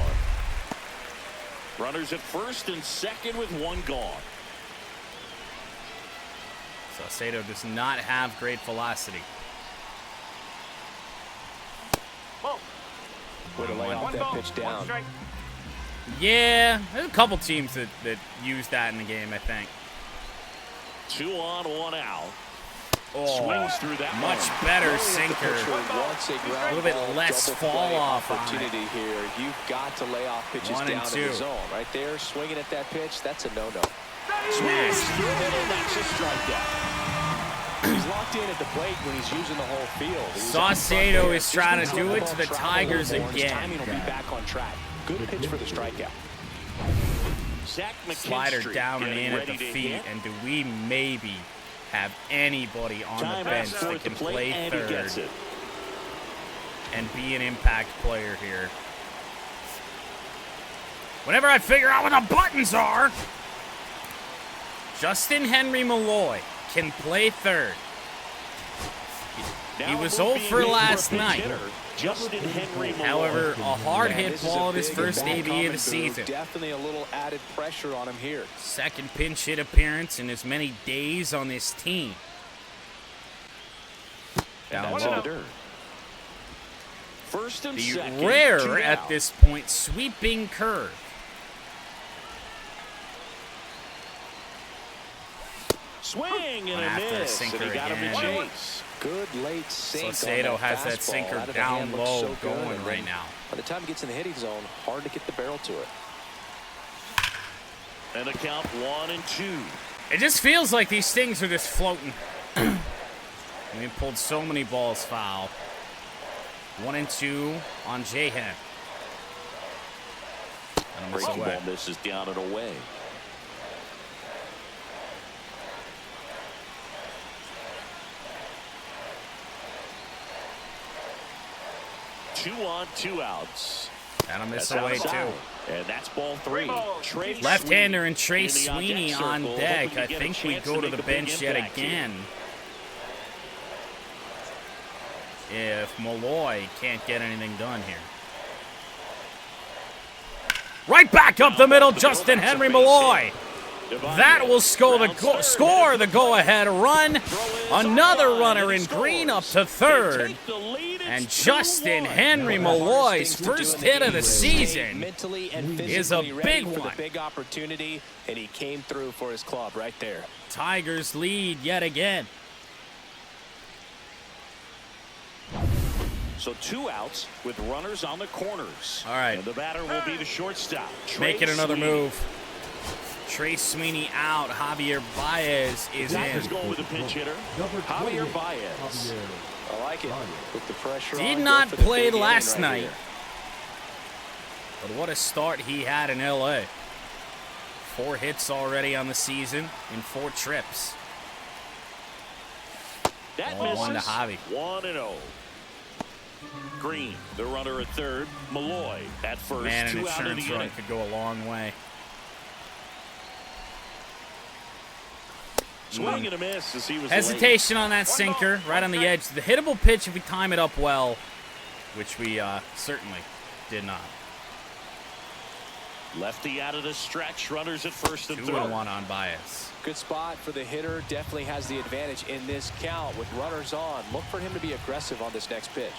one. Runners at first and second with 1 gone. Saucedo does not have great velocity. Way to lay off that pitch down. Yeah, there's a couple teams that use that in the game, I think. 2 on, 1 out. Oh, Swings through that much one. better sinker. A little bit less fall off on it. Opportunity here. You've got to lay off pitches 1 and down 2. in the zone. Right there, swinging at that pitch, that's a no-no. Swings through it, and that's a strikeout. He's locked in at the plate when he's using the whole field. Saucedo is trying to do it to the Tigers again. Timing will be back on track. Good pitch for the strikeout. Zach Slider McKinstry down and getting in at the ready to feet, hit. and do we maybe have anybody on Time the bench out for that at the can plate, play and he third gets it. and be an impact player here? Whenever I figure out what the buttons are, Justin Henry Malloy can play third. He Now was 0 for moving last for a pinch night. hitter, Justin Henry Malloy. However, a hard hit This is ball a in his big first and debut of the back-coming season. move. Definitely a little added pressure on him here. Second pinch hit appearance in as many days on this team. Down That's low. in the dirt. First and The second. 2 rare at down. this point sweeping curve. Swing and Going a after a miss, sinker and he got him to again. chase. Good late sink on Saucedo has that fastball. sinker Out of the down hand, looks low so good, going and right then now. By the time he gets in the hitting zone, hard to get the barrel to it. And the count 1-2. It just feels like these things are just floating. We pulled so many balls foul. 1-2 on Jahan. And a miss Breaking away. ball misses down and away. Two on, 2 outs. And a miss That's away outside. too. And that's ball 3. Trey Left-hander Sweeney and Trace in the Sweeney on-deck on circle, deck. hoping to I get a think we chance go to make the a big bench yet impact here. again. if Malloy can't get anything done here. Right back up the middle, Justin Henry Malloy. That will score the go-ahead run. Another runner in green up to third. And Justin Henry Malloy's first hit of the season is a big one. Big opportunity, and he came through for his club right there. Tigers lead yet again. So 2 outs with runners on the corners. All right. And the batter will be the shortstop. Making another move. Trey Sweeney out. Javier Baez is in. Going with the pinch hitter. Javier Baez. I like it. Put the pressure on. Did not play last night. But what a start he had in LA. 4 hits already on the season in 4 trips. That 1-1 to misses. Javi. 1-0. Green, the runner at third. Malloy at first. Man, an 2 out of insurance the run inning. could go a long way. Swing and a miss as he was Hesitation on that sinker, right on the edge. The hittable pitch if we time it up well, which we certainly did not. Lefty out of the stretch. Runners at first and 2 third. and 1 on Baez. Good spot for the hitter. Definitely has the advantage in this count with runners on. Look for him to be aggressive on this next pitch.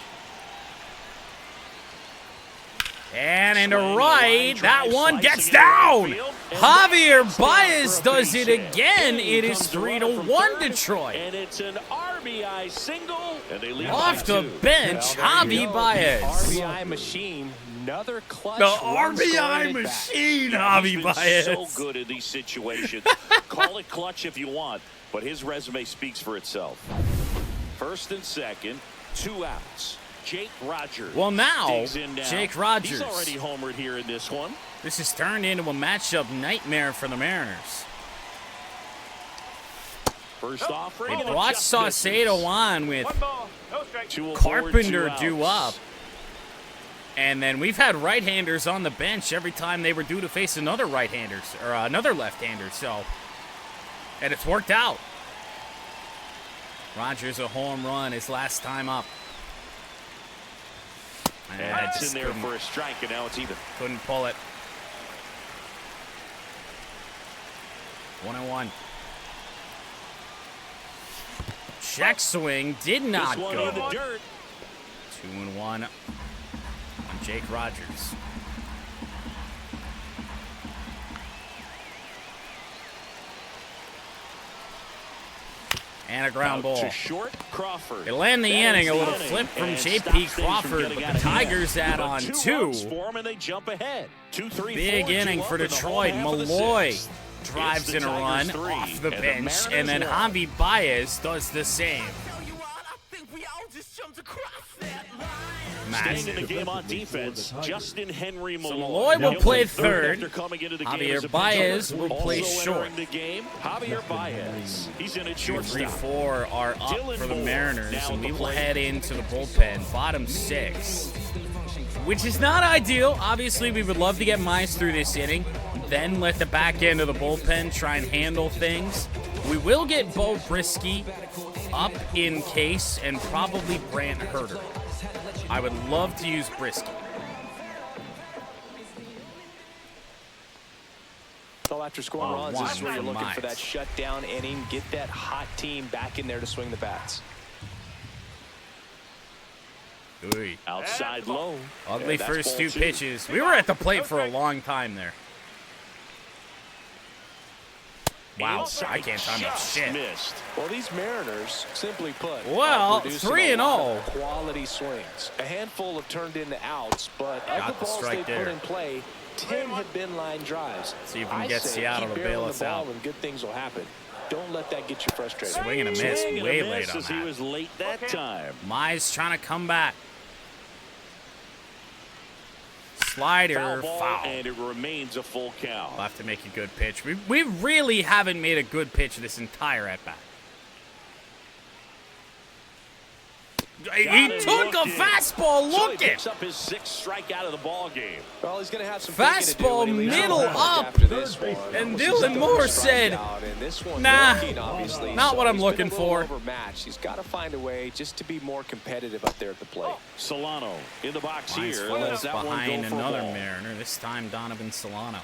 And into right, that one gets down. Javier Baez does it again. It is 3-1 Detroit. And it's an RBI single. And they lead Off by the 2. bench, Javi Baez. RBI machine. Another clutch. The run RBI scoring at bat. machine, He's Javi been Baez. so good in these situations. Call it clutch if you want, but his resume speaks for itself. First and second, 2 outs. Jake Rogers. Well, now, digs in Jake Rogers. He's already homered here in this one. This has turned into a matchup nightmare for the Mariners. First off, They brought Saucedo on with 2 Carpenter due up. And then we've had right-handers on the bench every time they were due to face another right-hander or another left-hander. So, and it's worked out. Rogers a home run his last time up. And it's in there for a strike, and now it's even. Couldn't pull it. 1-1. Check swing did not This one go. in the dirt. 2-1 on Jake Rogers. And a ground ball. To short, Crawford. They land the That inning. is A the little inning. flip from And J.P. stops things from Crawford, getting but out the of hand. Tigers add But on 2 2. runs for 'em, and they jump ahead. 2-3-4, Big 2 inning up for in the Detroit. home half of the Malloy 6th. drives It's in the a run Tigers 3, off the and bench, Mariners and then 1. Javi Baez does the same. Staying in the Massive. game on defense, Justin Henry So Malloy. Malloy will play After third. coming into the game Javier as a pinch Baez hitter. will play Also short. entering the game, Javier Baez. He's in at 2, 3, shortstop. 4 are up Dylan for the Moore Mariners, now and at the we will plate. head into the bullpen, bottom 6, which is not ideal. Obviously, we would love to get Mize through this inning, then let the back end of the bullpen try and handle things. We will get Bo Brisky up in case, and probably Brant Herter. I would love to use Brisky. So after scoring runs, this is where you're 1 looking for Mize. that shutdown inning. Get that hot team back in there to swing the bats. Ooh. Outside low. Ugly And that's first ball 2 2. pitches. We were at the plate for a long time there. Wow, I can't time up Just shit. missed. Well, these Mariners, simply put, Well, are producing 3-0. a lot of quality swings. A handful have turned into outs, but Got of the the balls strike they there. put in play, 10 have been line drives. See if we can I get say Seattle keep to bail barreling us the ball out. and good things will happen. Don't let that get you frustrated. Swing and a miss, Swing and way a miss late on as he that. was late that time. Mize trying to come back. Slider, foul. And it remains a full count. We'll have to make a good pitch. We really haven't made a good pitch this entire at-bat. He took a fastball. So he Look it. picks up his 6th strikeout of the ball game. Well, he's going to have some Fastball thinking to do when he leaves middle the park up. after this one. And This is Dylan the Moore first said, strikeout, and this one nah, working, obviously. not So what I'm he's looking been a little for. overmatched. He's got to find a way just to be more competitive up there at the plate. Solano in the box Lines here. falls Lets that one behind go for a another ball. Mariner. This time Donovan Solano.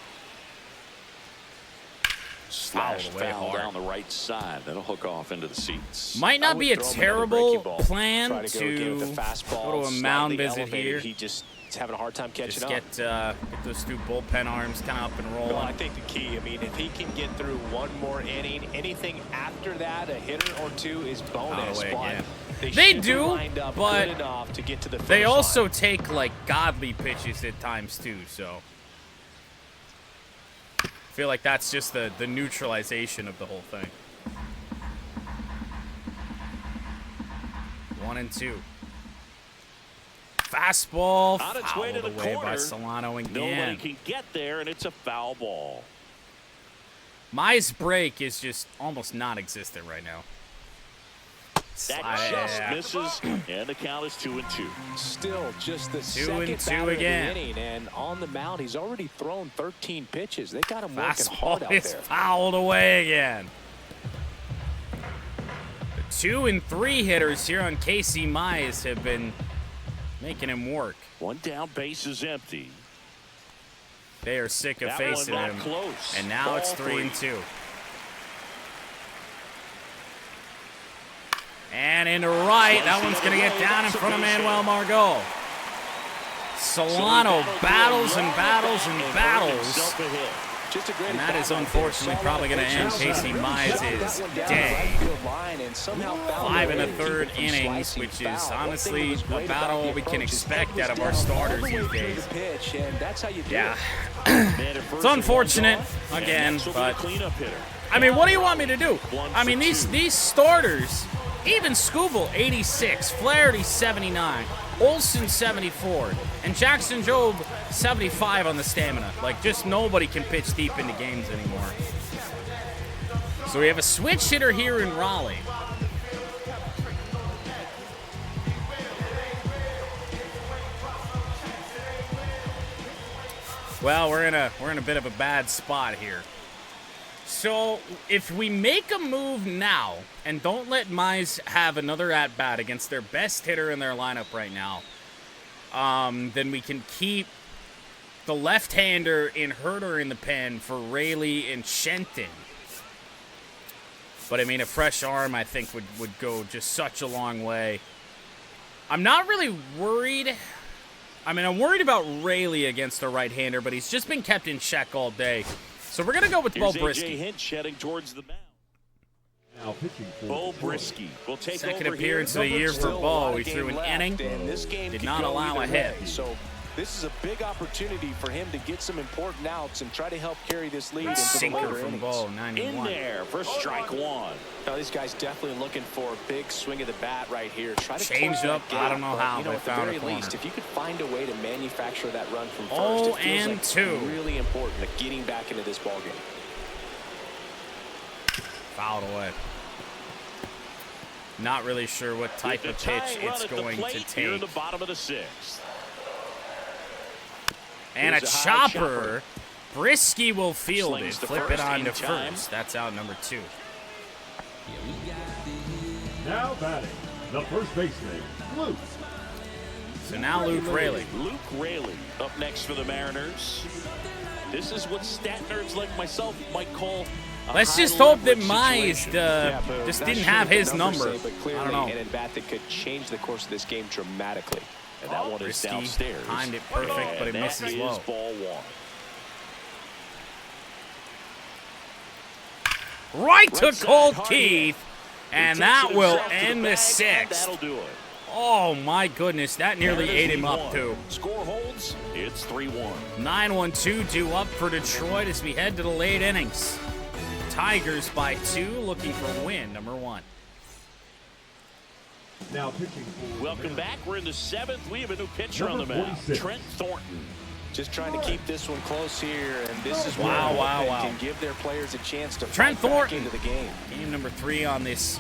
Slash Fouled away foul hard. down the right side. That'll hook off into the seats. Might not be a Throw him another terrible breaking ball. plan Try to go again with to the fastball, go to a mound slightly visit elevated. here. He just is having a hard time catching Just up. get those two bullpen arms kind of up and rolling. Well, I think the key, I mean, if he can get through one more inning, anything after that, a hitter or two is bonus. away But again. they They should be do, lined up but good enough to get to the They finish also line. take like godly pitches at times too, so I feel like that's just the neutralization of the whole thing. 1-2. Fastball On its way to fouled the away by corner. Solano Nobody again. can get there, and it's a foul ball. Mize break is just almost non-existent right now. That just Slide- misses, and the count is 2-2. Still just the 2-2 second batter again. of the inning, and on the mound, he's already thrown 13 pitches. They got him working hard Fastball out is there. fouled away again. The 2 and 3 hitters here on Casey Mize have been making him work. One down, base is empty. They are sick of That facing one not him. close. And now it's Ball 3-2. And into right, that one's going to get down in front of Manuel Margot. Solano battles and battles and battles. Just a great And that is at-bat right there. unfortunately probably going to end Casey Mize's day. 5 1/3 innings, which is honestly about all we can expect out of our starters these days. Yeah. It's unfortunate, again, but I mean, what do you want me to do? I mean, these starters, even Scooble, 86, Flaherty, 79, Olsen, 74, and Jackson Jobe, 75 on the stamina. Like, just nobody can pitch deep into games anymore. So we have a switch hitter here in Raleigh. Well, we're in a bit of a bad spot here. So if we make a move now and don't let Mize have another at-bat against their best hitter in their lineup right now, then we can keep the left-hander in Herter in the pen for Rayleigh and Shenton. But I mean, a fresh arm I think would go just such a long way. I'm not really worried. I mean, I'm worried about Rayleigh against a right-hander, but he's just been kept in check all day. So we're going to go with Bo Here's A.J. Brisky. Hinch heading towards the mound. Now pitching for Bo Detroit. Brisky will take Second over appearance of here. the year for Still a Bo. lot of He threw an game inning. left, and this game Did could not go allow a either hit. way. So this is a big opportunity for him to get some important outs and try to help carry this lead into the Sinker later from innings. Bo, In 91. there for strike one. Now, these guys definitely looking for a big swing of the bat right here. Try to Change close that up, I don't know gap, but, how, you know, they at the found a very corner. least, if you could find a way to manufacture that run from first, Oh, it feels and like 2. really important to getting back into this ball game. Fouled away. Not really sure what type With of the pitch tying run it's at the going to plate here in take. the bottom of the 6th. And a Here's a high chopper. Brisky will field it. Slings to Flip it first on in to time. first. That's out number 2. Now batting, the first baseman, Luke. So now Luke Rayleigh. Luke Rayleigh up next for the Mariners. This is what stat nerds like myself might call a Let's high just hope that leverage Mize situation. Boom. just Not didn't sure have what the his numbers number. say, but clearly I don't know. an at-bat that could change the course of this game dramatically. And that one is Brisky downstairs. timed it perfect, but it And misses that is low. ball one. Right to Right side, Colt hard Keith. He And takes that it will himself to end bag, the 6th. That'll do it. Oh my goodness, that nearly Mariners ate him lead up one. too. Score holds. It's 3-1. 9-1-2 due up for Detroit as we head to the late innings. Tigers by 2, looking for win number 1. Now pitching for Welcome back. We're in the 7th. We have a new pitcher on the Number mound. 46. Trent Thornton. Just trying to keep this one close here, and this is where Wow, the wow, bullpen wow. can give their players a chance to Trent fight back Thornton. into the game. Game number 3 on this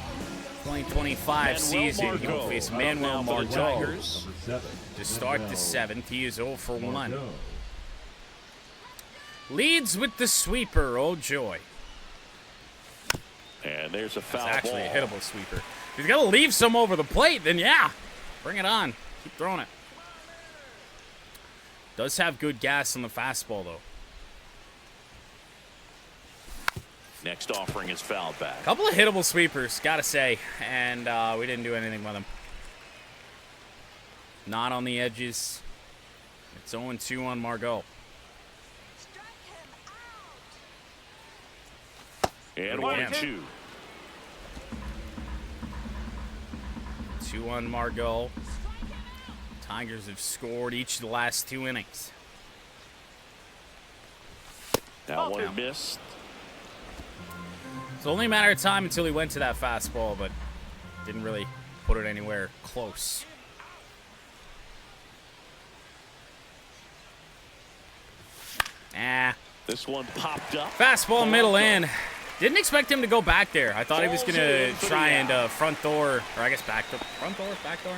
2025 season. He will face Manuel Margot Number 7. to start the 7th. He is 0 for 1. Leads with the sweeper. Oh, joy. And there's a foul It's actually ball. a hittable sweeper. If he's got to leave some over the plate, then yeah, bring it on. Keep throwing it. Does have good gas on the fastball, though. Next offering is fouled back. Couple of hittable sweepers, gotta say, and we didn't do anything with them. Not on the edges. It's 0-2 on Margot. And Again. 1-2. 2 on Margot. Tigers have scored each of the last 2 innings. That one missed. It's only a matter of time until he went to that fastball, but didn't really put it anywhere close. This one popped up. Fastball middle in. Didn't expect him to go back there. I thought he was going to try and front door, or I guess back door. Front door? Back door?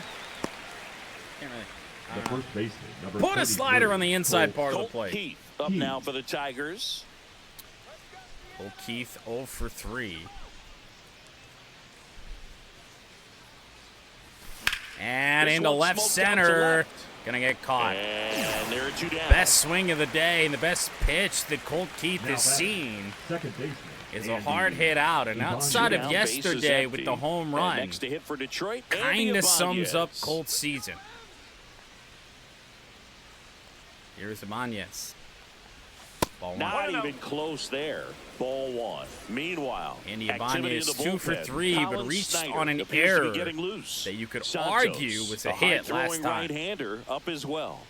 Can't really. The first baseman, number Put a slider 33, on the inside part of the Colt plate. Keith up now for the Tigers. O'Keefe 0 for 3. And This into one left smoked out to center. left. Gonna get caught. And there are 2 down. Best swing of the day and the best pitch that Colt Keith Now has back. seen Second baseman is a Andy hard hit out. And Ibanez. outside of Down, base is yesterday with empty. the home And run, next to hit for Detroit, Andy kind of sums up Ibanez. Colt's season. Here's Ibanez. Ball 1. Not even close there. Ball 1. Meanwhile, Andy activity in Ibanez the 2 for bullpen. 3, but Colin reached Snyder on an appears to be error getting loose. that you could Santos, argue was a hit last high-throwing time. right-hander up as well.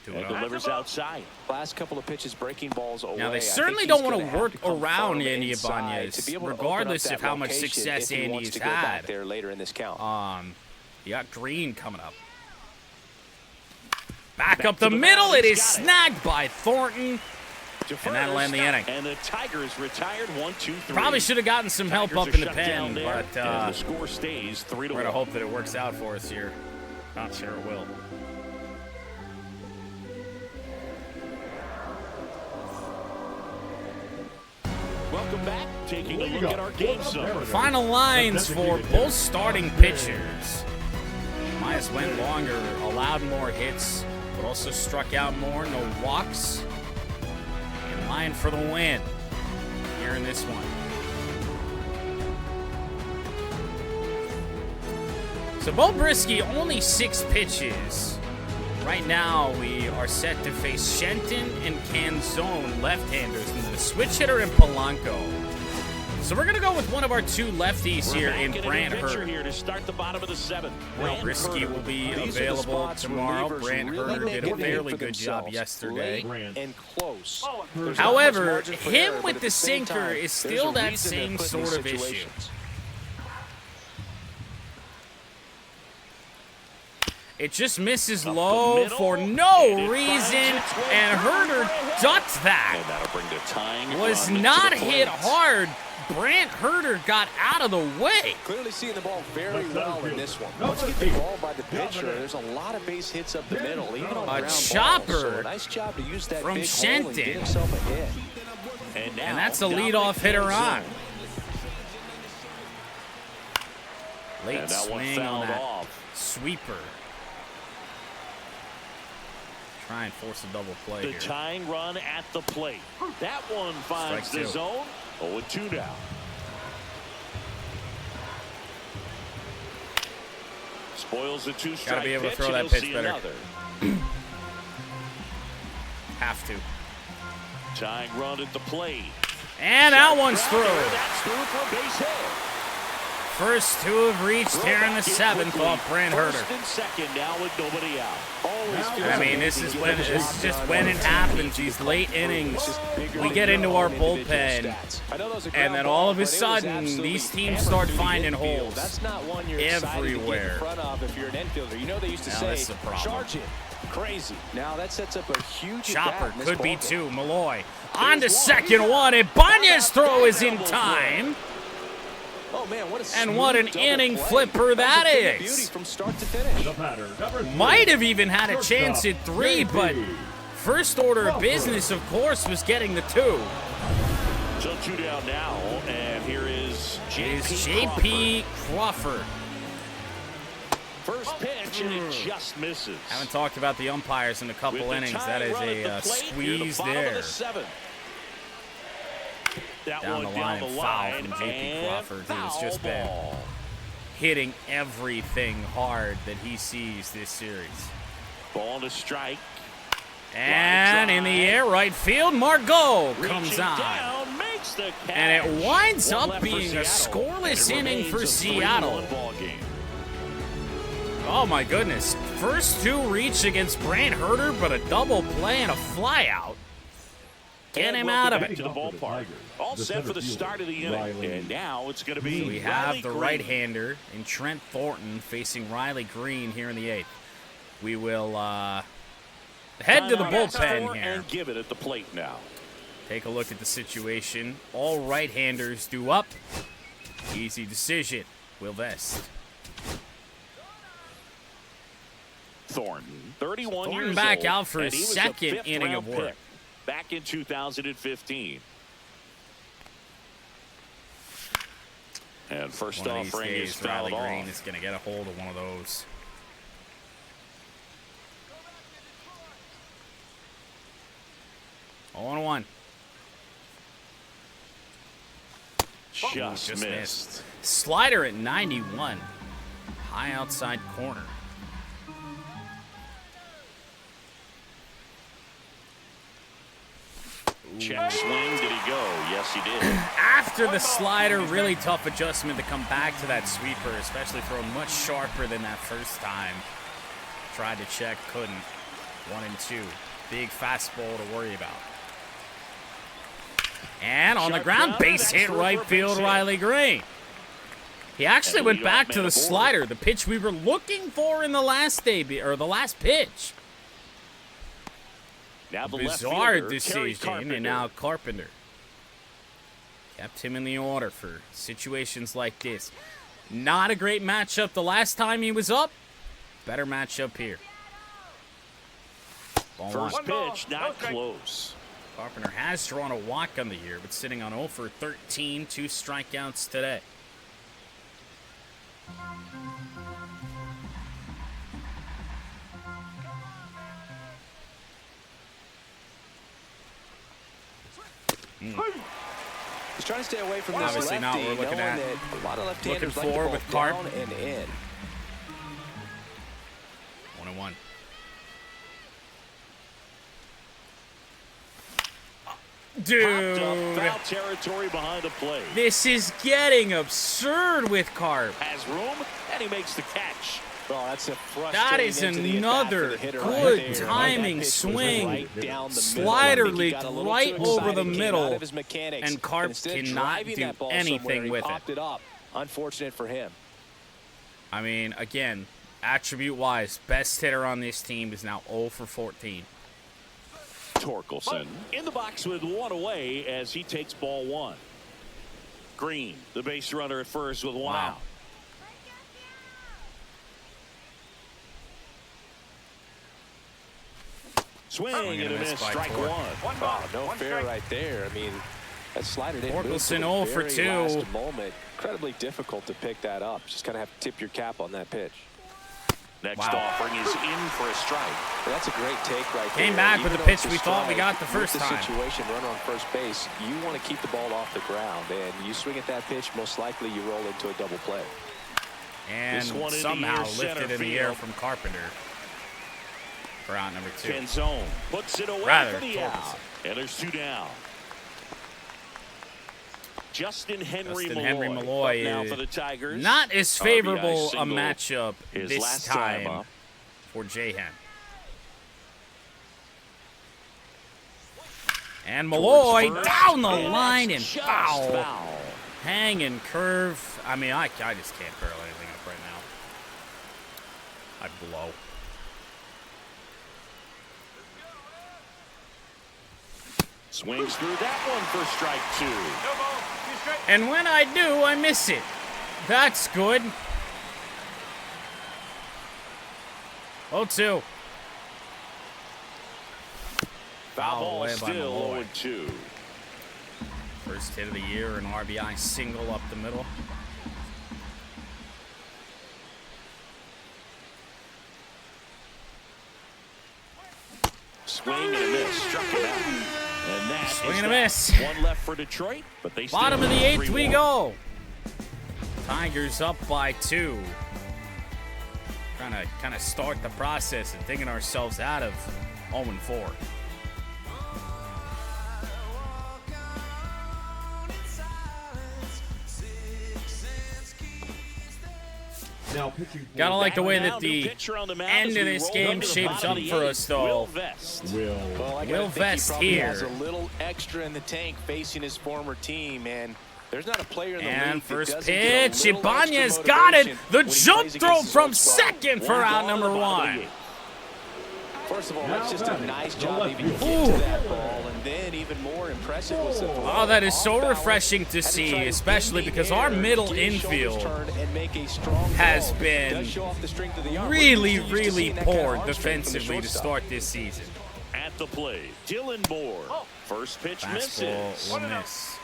2-0. And delivers outside. Last couple of pitches breaking balls away. Now, they I certainly think don't he's want gonna to work have come around from Andy inside Ibanez, to be able to open up regardless that of how much location success if he wants Andy's to go back had. there later in this count. You got Green coming up. Back up the middle. It is snagged by Thornton. And that'll end the inning. And the Tigers retired 1-2-3. Probably should have gotten some help up in the pen, but and the score stays 3-1. we're going to hope that it works out for us here. Not sure it will. Welcome back. Taking a look at our game summary. Final lines for both starting pitchers. Myers went longer, allowed more hits, but also struck out more. No walks. In line for the win here in this one. So Bo Brisky, only 6 pitches. Right now, we are set to face Shenton and Canzone, left-handers, and then a switch hitter in Polanco. So we're going to go with one of our 2 lefties here in Brant Hurd. Here to start the bottom of the 7th. Well, Brisky will be available tomorrow. Brant Hurd did a fairly good job yesterday. And close. However, him with the sinker is still that same sort of issue. It just misses low for no reason, and Herder ducked And that. that'll bring the tying Was run to not the hit plate. hard. Brant Herder got out of the way. Clearly seeing the ball very well in this one. Once you get the ball by the pitcher, there's a lot of base hits up the middle, even on ground balls. chopper So a nice job to use that from big hole and get Shenton. himself a hit. And And that's a leadoff hitter on. Late And that one swing on fouled that off. sweeper. Try and force a double play The here. tying run at the plate. That one finds Strike the 2. zone. 0-2 now. Spoils the 2-strike Gotta be able to pitch, throw and that he'll pitch see better. another. Have to. Tying run at the plate. And that one's through. That's through for a base hit. First 2 have reached here in the 7th off Brant Herder. First and second now with nobody out. Always feels I like mean, this you is get when the job it's just done when it on happens. team. These late innings, It's just bigger we than get your into our own individual bullpen, stats. I know that was a and ground then ball, all of a but it was sudden, absolutely these teams hammered start through the finding infield. holes That's not one you're excited to get everywhere. in front of if you're an infielder. You know they used to Now say, this is a problem. charge it. Crazy. Now that sets up a huge Chopper at-bat in this could be ballgame. 2. Malloy on to second one. Ibanez throw is in time. Oh man, what a And what an smooth inning double flipper that was a thing of is. beauty from start to finish. The batter, number 3. Might have even had a chance at 3, but JP. first order of business, of course, was getting the 2. So 2 down now, and here is Is J.P. Crawford. First pitch, and it just misses. Haven't talked about the umpires in a couple With the innings. tying That is run at a the plate, squeeze near the bottom of there. the 7th. That Down the one line, down the foul line, from J.P. and Crawford, who has foul just been ball. hitting everything hard that he sees this series. Ball to strike. And in the air, right field, Margot comes Reaching on. down, makes the catch. And it winds One up left for being a Seattle, scoreless and it inning for remains a Seattle. 3-1 ball game. Oh my goodness. First 2 reach against Brant Herter, but a double play and a fly out. Get And him welcome out of back it. to the ballpark. All The set for the center start of the fielder, inning. Riley. And now it's going to be So we have Riley the Green. right-hander in Trent Thornton facing Riley Green here in the 8th. We will head to the Timeout at bullpen 4 here. and give it at the plate now. Take a look at the situation. All right-handers due up. Easy decision. Will Vest. Thornton, 31 Thornton years back old, out for and his he was a second 5th inning round of work. pick back in 2015. And first One of these offering is days, Riley fouled Green off. is going to get a hold of one of those. Oh, and 1. Just Just missed. Slider at 91. High outside corner. Check swing. Did he go? Yes, he did. After the slider, really tough adjustment to come back to that sweeper, especially thrown much sharper than that first time. Tried to check, couldn't. 1 and 2. Big fastball to worry about. And on the Sharp ground, counter, base that's hit through right for a field, base hit. Riley Green. He actually And went leadoff back to man the aboard. slider, the pitch we were looking for in the last debut, or the last pitch. Now the left Bizarre fielder, Terry decision, Carpenter. and now Carpenter. Kept him in the order for situations like this. Not a great matchup the last time he was up. Better matchup here. Ball First 1. pitch, not close. Carpenter has drawn a walk on the year, but sitting on 0 for 13, 2 strikeouts today. He's trying to stay away from this Obviously lefty, not what we're looking knowing at. that a lot of left-handers like Looking the for ball with Carp. down and in. 1-1. Popped up, Dude, foul territory behind the plate. this is getting absurd with Carp. Has room, and he makes the catch. Oh, that's a That is another good timing swing. Slider leaked right over the middle, and Carp cannot do anything with it. Unfortunate for him. I mean, again, attribute-wise, best hitter on this team is now 0 for 14. Torkelson in the box with one away as he takes ball 1. Green, the base runner at first with one out. Swing and a miss, strike 1. Oh, no fair right there. I mean, that slider didn't move Torkelson to the 0 for very 2. last moment. Incredibly difficult to pick that up. Just kind of have to tip your cap on that pitch. Next Wow. offering is in for a strike. Well, that's a great take right there. Came back with Even the though it's pitch a we thought we strike, got the first with time. the situation, runner on first base, you want to keep the ball off the ground. And you swing at that pitch, most likely you roll into a double play. And This one in the somehow air, center lifted in the air field. from Carpenter for out number 2. Canzone puts it away Rather, for the Torkelson. out. And there's 2 down. Justin Henry Malloy up now is for the Tigers. Not as RBI favorable a single matchup his this last time up. for Jahan. And Malloy Towards first, down the and line it's and just foul. Hang and curve. I mean, I just can't barrel anything up right now. I blow. Swings through that one for strike 2. And when I do, I miss it. That's good. 0-2. Foul ball away by still Malloy. 0-2. First hit of the year, an RBI single up the middle. Swing and a miss. Struck him out. And that Swing is and a that. miss. One left for Detroit, but they still Bottom of the lead 8th we 3-1. go. Tigers up by 2. Trying to kind of start the process and thinking ourselves out of 0-4. Now pitching for Gotta like the way Now, that new the pitcher on the mound end as of we this roll game into the shapes bottom up of the for 8th. us, though. Will Vest. Will. Well, I Will gotta think Vest he probably has here. a little extra in the tank facing his former team, and there's not a player in the And league that first doesn't get a pitch, little Ibanez extra got it. motivation The when he jump plays throw against his from old squad. second for One out ball number in the bottom of 1. the 8th. First of all, Now that's just a batting, nice the job left even fielder. getting to that ball, and then even more impressive was the throw. Oh, that is so Off balance, refreshing to had see, try to especially in the because air, our middle get his shoulders infield turned and make a strong has throw. been Does show off the strength of the arm. really, We're used to really seeing that kind of poor arm strength from the defensively to shortstop. start this season. At the plate, Dylan Moore. First pitch Fastball misses. will miss.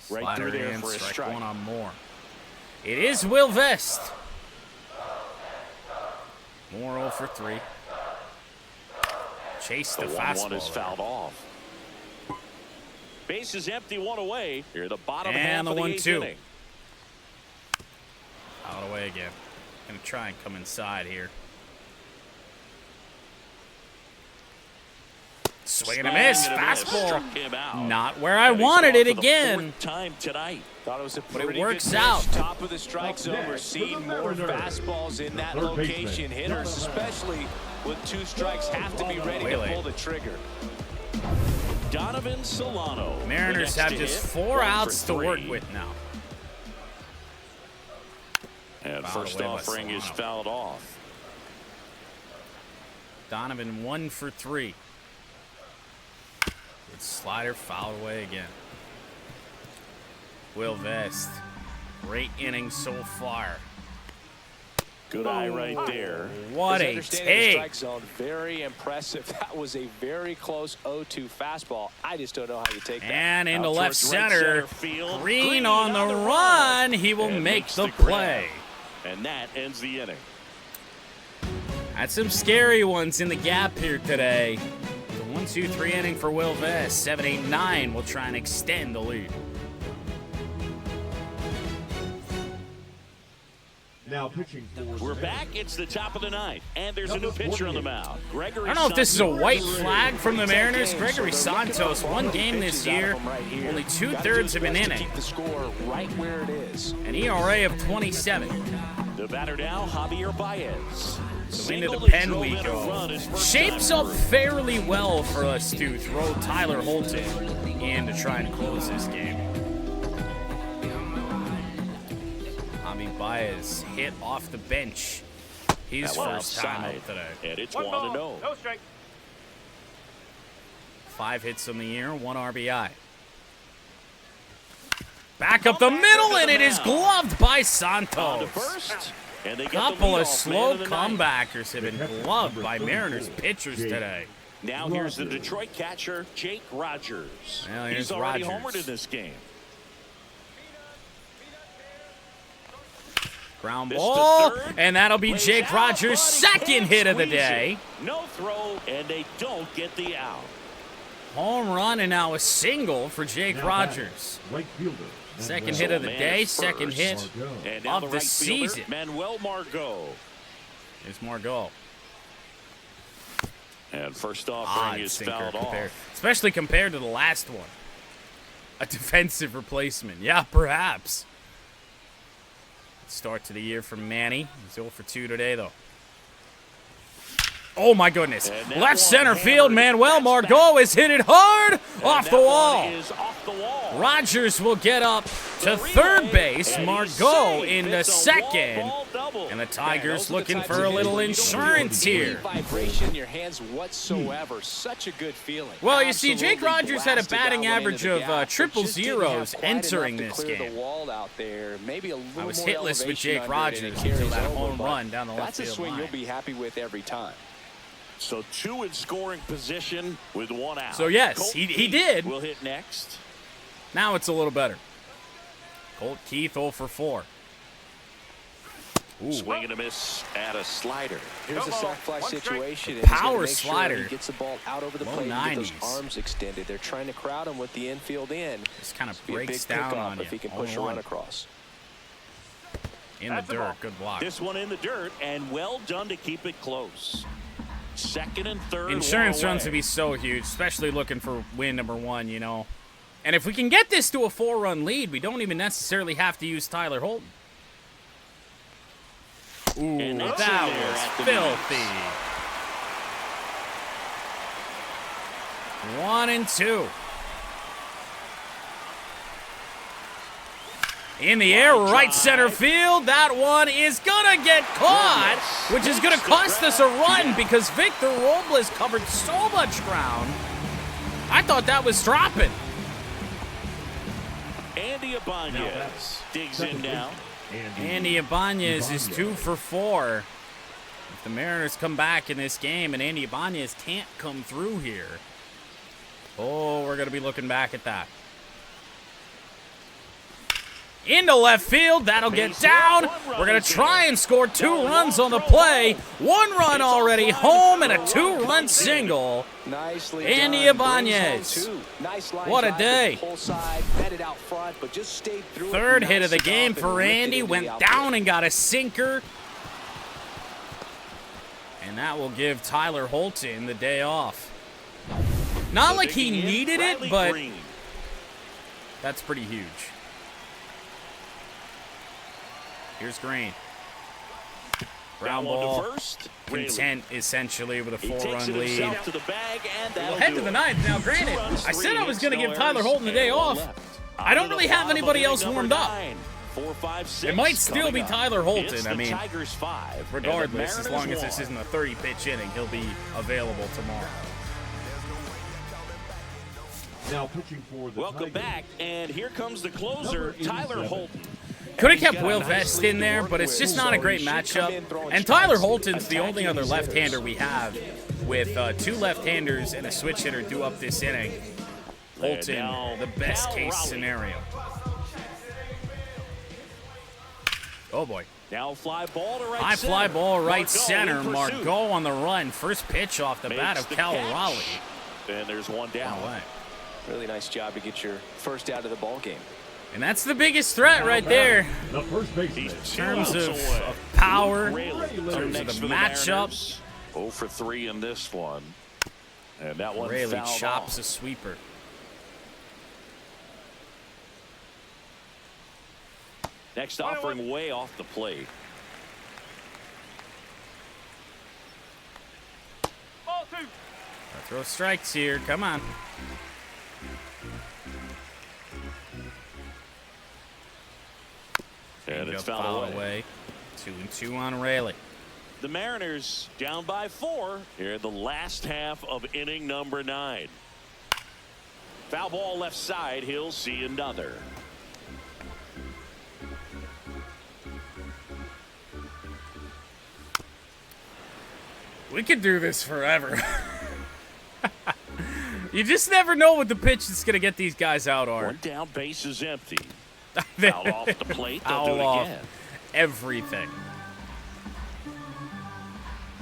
Right Slider through there in, for a strike strike. 1 on Moore. It is Will Vest. Moore 0 for 3. Chase the, The 1-1 fastball. is fouled off. Base is empty, 1 away. Here, the bottom And half the of the 1-2. 8th inning. Out away again. Gonna try and come inside here. Swing and a miss. Swing and a miss. Fastball. Struck him out. Not where I And he's wanted gone it for the again. 4th time tonight. Thought it was a it pretty works good pitch. out. Top of the strike zone. We're seeing more fastballs in that third baseman. location. Hitters, especially with 2 strikes, have to be ready to Whaley. pull the trigger. Donovan Solano. Mariners The have next to just hit, 4 1 for outs to work 3. with now. And Fouled first away by offering is Solano. fouled off. Donovan 1 for 3. Good slider fouled away again. Will Vest. Great inning so far. Good eye right there. What His a understanding of the take. strike zone, very impressive. That was a very close 0-2 fastball. I just don't know how you take that. And into Out left towards right center. field. Green on the run. He will And make makes the grab. play. And that ends the inning. That's some scary ones in the gap here today. The 1-2-3 inning for Will Vest. 7-8-9 will try and extend the lead. Now pitching for We're back. It's the top of the 9th. And there's a new pitcher on the mound. Gregory I don't know if this is a Santos. white flag from the Mariners. Gregory Santos, 1 game this year. Only 2/3 of an inning. Keep the score right where it is. An ERA of 27. The batter now, Javier Baez. So into the Singled and pen drove we in a run go. his first Shapes time up through. fairly well for us to throw Tyler Holton in to try and close this game. Javi Baez hit off the bench. His That one first time outside. up today. And it's 1-0. 5 hits on the year, 1 RBI. Back up the middle, and it is gloved by On to Santos. first. And they get the Couple of leadoff slow man of the night. comebackers have been gloved by Mariners pitchers today. Now here's the Detroit catcher, Jake Rogers. Well, here's He's already Rogers. homered in this game. Ground This to ball, third. and that'll be Lays Jake out, Rogers' but he second can't hit of the squeeze day. it. No throw, and they don't get the out. Home run and now a single for Jake Now Rogers. batting, right fielder. Second Manuel hit of the Man day, is second first. hit Margot. And now of the the right fielder, season. Manuel Margot. There's more goal. And first Odd offering is sinker fouled compared, off. especially compared to the last one. A defensive replacement. Yeah, perhaps. Start to the year from Manny. He's 0 for 2 today, though. Oh, my goodness. And that Left one center hammered. field, Manuel That's Margot is hit it hard off And the that wall. one is off the wall. Rogers will get up to The third relay, base. and he's Margot safe. in the It's a second. wall ball double. double. And the Tigers looking for a little insurance here. Vibration in your hands whatsoever. Such a good feeling. Well, you see, Jake Absolutely Rogers had a blasted batting that one average into the of gap, triple but just didn't have zeros quite entering enough this to clear game. the wall out there. Maybe a little I was more hitless with elevation Jake under it, Rogers and it until carries that over, home but run down the left that's a field swing line. you'll be happy with every time. So 2 in scoring position with 1 out. So, yes, Colt he Keith did. will hit next. Now it's a little better. Colt Keith 0 for 4. Ooh. Swing and a miss at a slider. Here's a sac fly situation. and Power he's gonna make slider. Sure he gets the ball out over the Low plate and get 90s. those arms extended. They're trying to crowd him with the infield in. Just kind of Be a breaks big down pickup on you. if he can push a 0-1. run across. In the dirt. Good block. This one in the dirt, and well done to keep it close. Second and third. Insurance one runs away. to be so huge, especially looking for win number 1, you know. And if we can get this to a 4-run lead, we don't even necessarily have to use Tyler Holton. Ooh, And that's that in there was at the filthy. 1 and 2. In the air, right center field. That one is going to get caught, which is going to cost us a run because Victor Robles covered so much ground. I thought that was dropping. Andy Ibanez digs in now. Andy Ibanez is 2 for 4. If the Mariners come back in this game and Andy Ibanez can't come through here, oh, we're going to be looking back at that. Into left field. That'll get down. We're going to try and score 2 runs on the play. 1 run already home and a 2-run single. Nicely Andy done. Ibanez. Brings home 2. Nice line What a drive day. to the pull side, met it out front, but just stayed through it. Third hit of the Nice game stop for and ripped it Andy. into Went the outfield. down and got a sinker. And that will give Tyler Holton the day off. Not like he needed it, but that's pretty huge. Here's Green. Ground ball. Content, essentially, with a 4-run lead. Well, head to the ninth. Now, granted, I said I was going to give Tyler Holton the day off. I don't really have anybody else warmed up. It might still be Tyler Holton. I mean, regardless, as long as this isn't a 30-pitch inning, he'll be available tomorrow. Now pitching for the Welcome Tigers. back, and here comes the closer, Tyler Holton. Could have kept Will Vest in there, but it's just not a great matchup. And Tyler Holton's the only other left-hander we have, with 2 left-handers and a switch hitter due up this inning. Holton, the best-case scenario. Oh, boy. Now fly ball to right High center. fly ball right Margot center. in pursuit. Margot on the run. First pitch off the bat of Makes the Cal catch. Raleigh. And there's one down. No way. Really nice job to get your first out of the ball game. And that's the biggest threat right there. The first baseman. He's In 2 terms outs of away. power, Raley in terms of next the for matchup. Mariners. 0 for 3 in this one. And that one Raley fouled chops off. a sweeper. Next offering way off the plate. Throw strikes here. Come on. And it's Changeup fouled foul away. 2-2 on Raley. The Mariners down by 4 here in the last half of inning number 9. Foul ball left side. He'll see another. We could do this forever. You just never know what the pitch that's going to get these guys out are. One down, base is empty. Foul off the plate. They'll do Foul it off again. everything.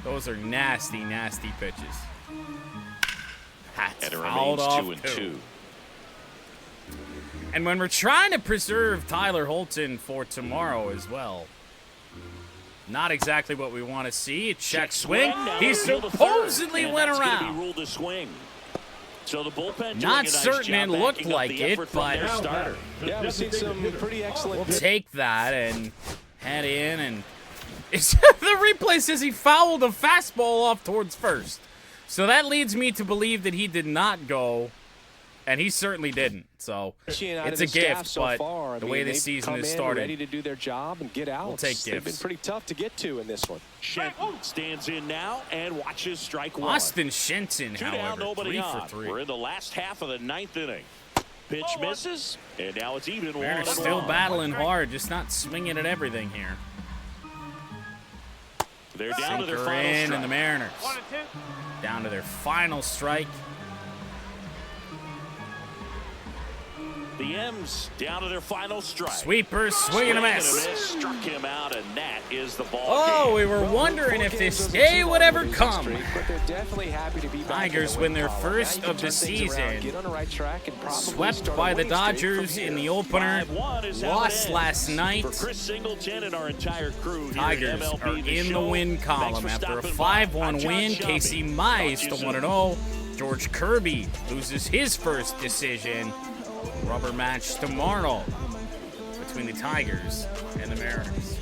Those are nasty, nasty pitches. That's And it fouled remains off 2-2. too. And when we're trying to preserve Tyler Holton for tomorrow as well, not exactly what we want to see. A check swing. Now He they'll field a supposedly third, and went that's gonna around. be ruled a swing. So the bullpen doing Not a nice certain job it looked backing up like the it, effort from but- their starter. Yeah, we've seen some pretty excellent. We'll take that and head in, and the replay says he fouled a fastball off towards first. So that leads me to believe that he did not go And he certainly didn't. So Out it's of a the staff gift, so but far, the way they've this season come has in started, ready to do their job and get out. we'll take They've been gifts. pretty tough to get to in this one. Shenton stands in now and watches strike one. Austin Shenton, 2 down, however, nobody 3 on. for 3. We're in the last half of the 9th inning. Pitch misses, and now it's even. Mariners 1-1. still battling hard, just not swinging at everything here. They're down to their Sinker final in, strike. and the Mariners down to their final strike. The M's down to their final strike. Sweeper, swing and a miss. Struck him out, and that is the ball Oh, game. we were wondering if this day would ever come. But they're definitely happy to be back Tigers in the win their column. first Now you of can the turn things around, season. get on the right track, and probably Swept start a by the winning streak from Dodgers here. in the opener. 5-1 is how it Lost ends. last night. For Chris Singleton and our entire crew here Tigers at MLB are The in the Show. win Thanks column for after a stopping by. 5-1 I'm John win. Shelby. Casey Talk Mize to you to soon. 1-0. George Kirby loses his first decision. Rubber match tomorrow between the Tigers and the Mariners.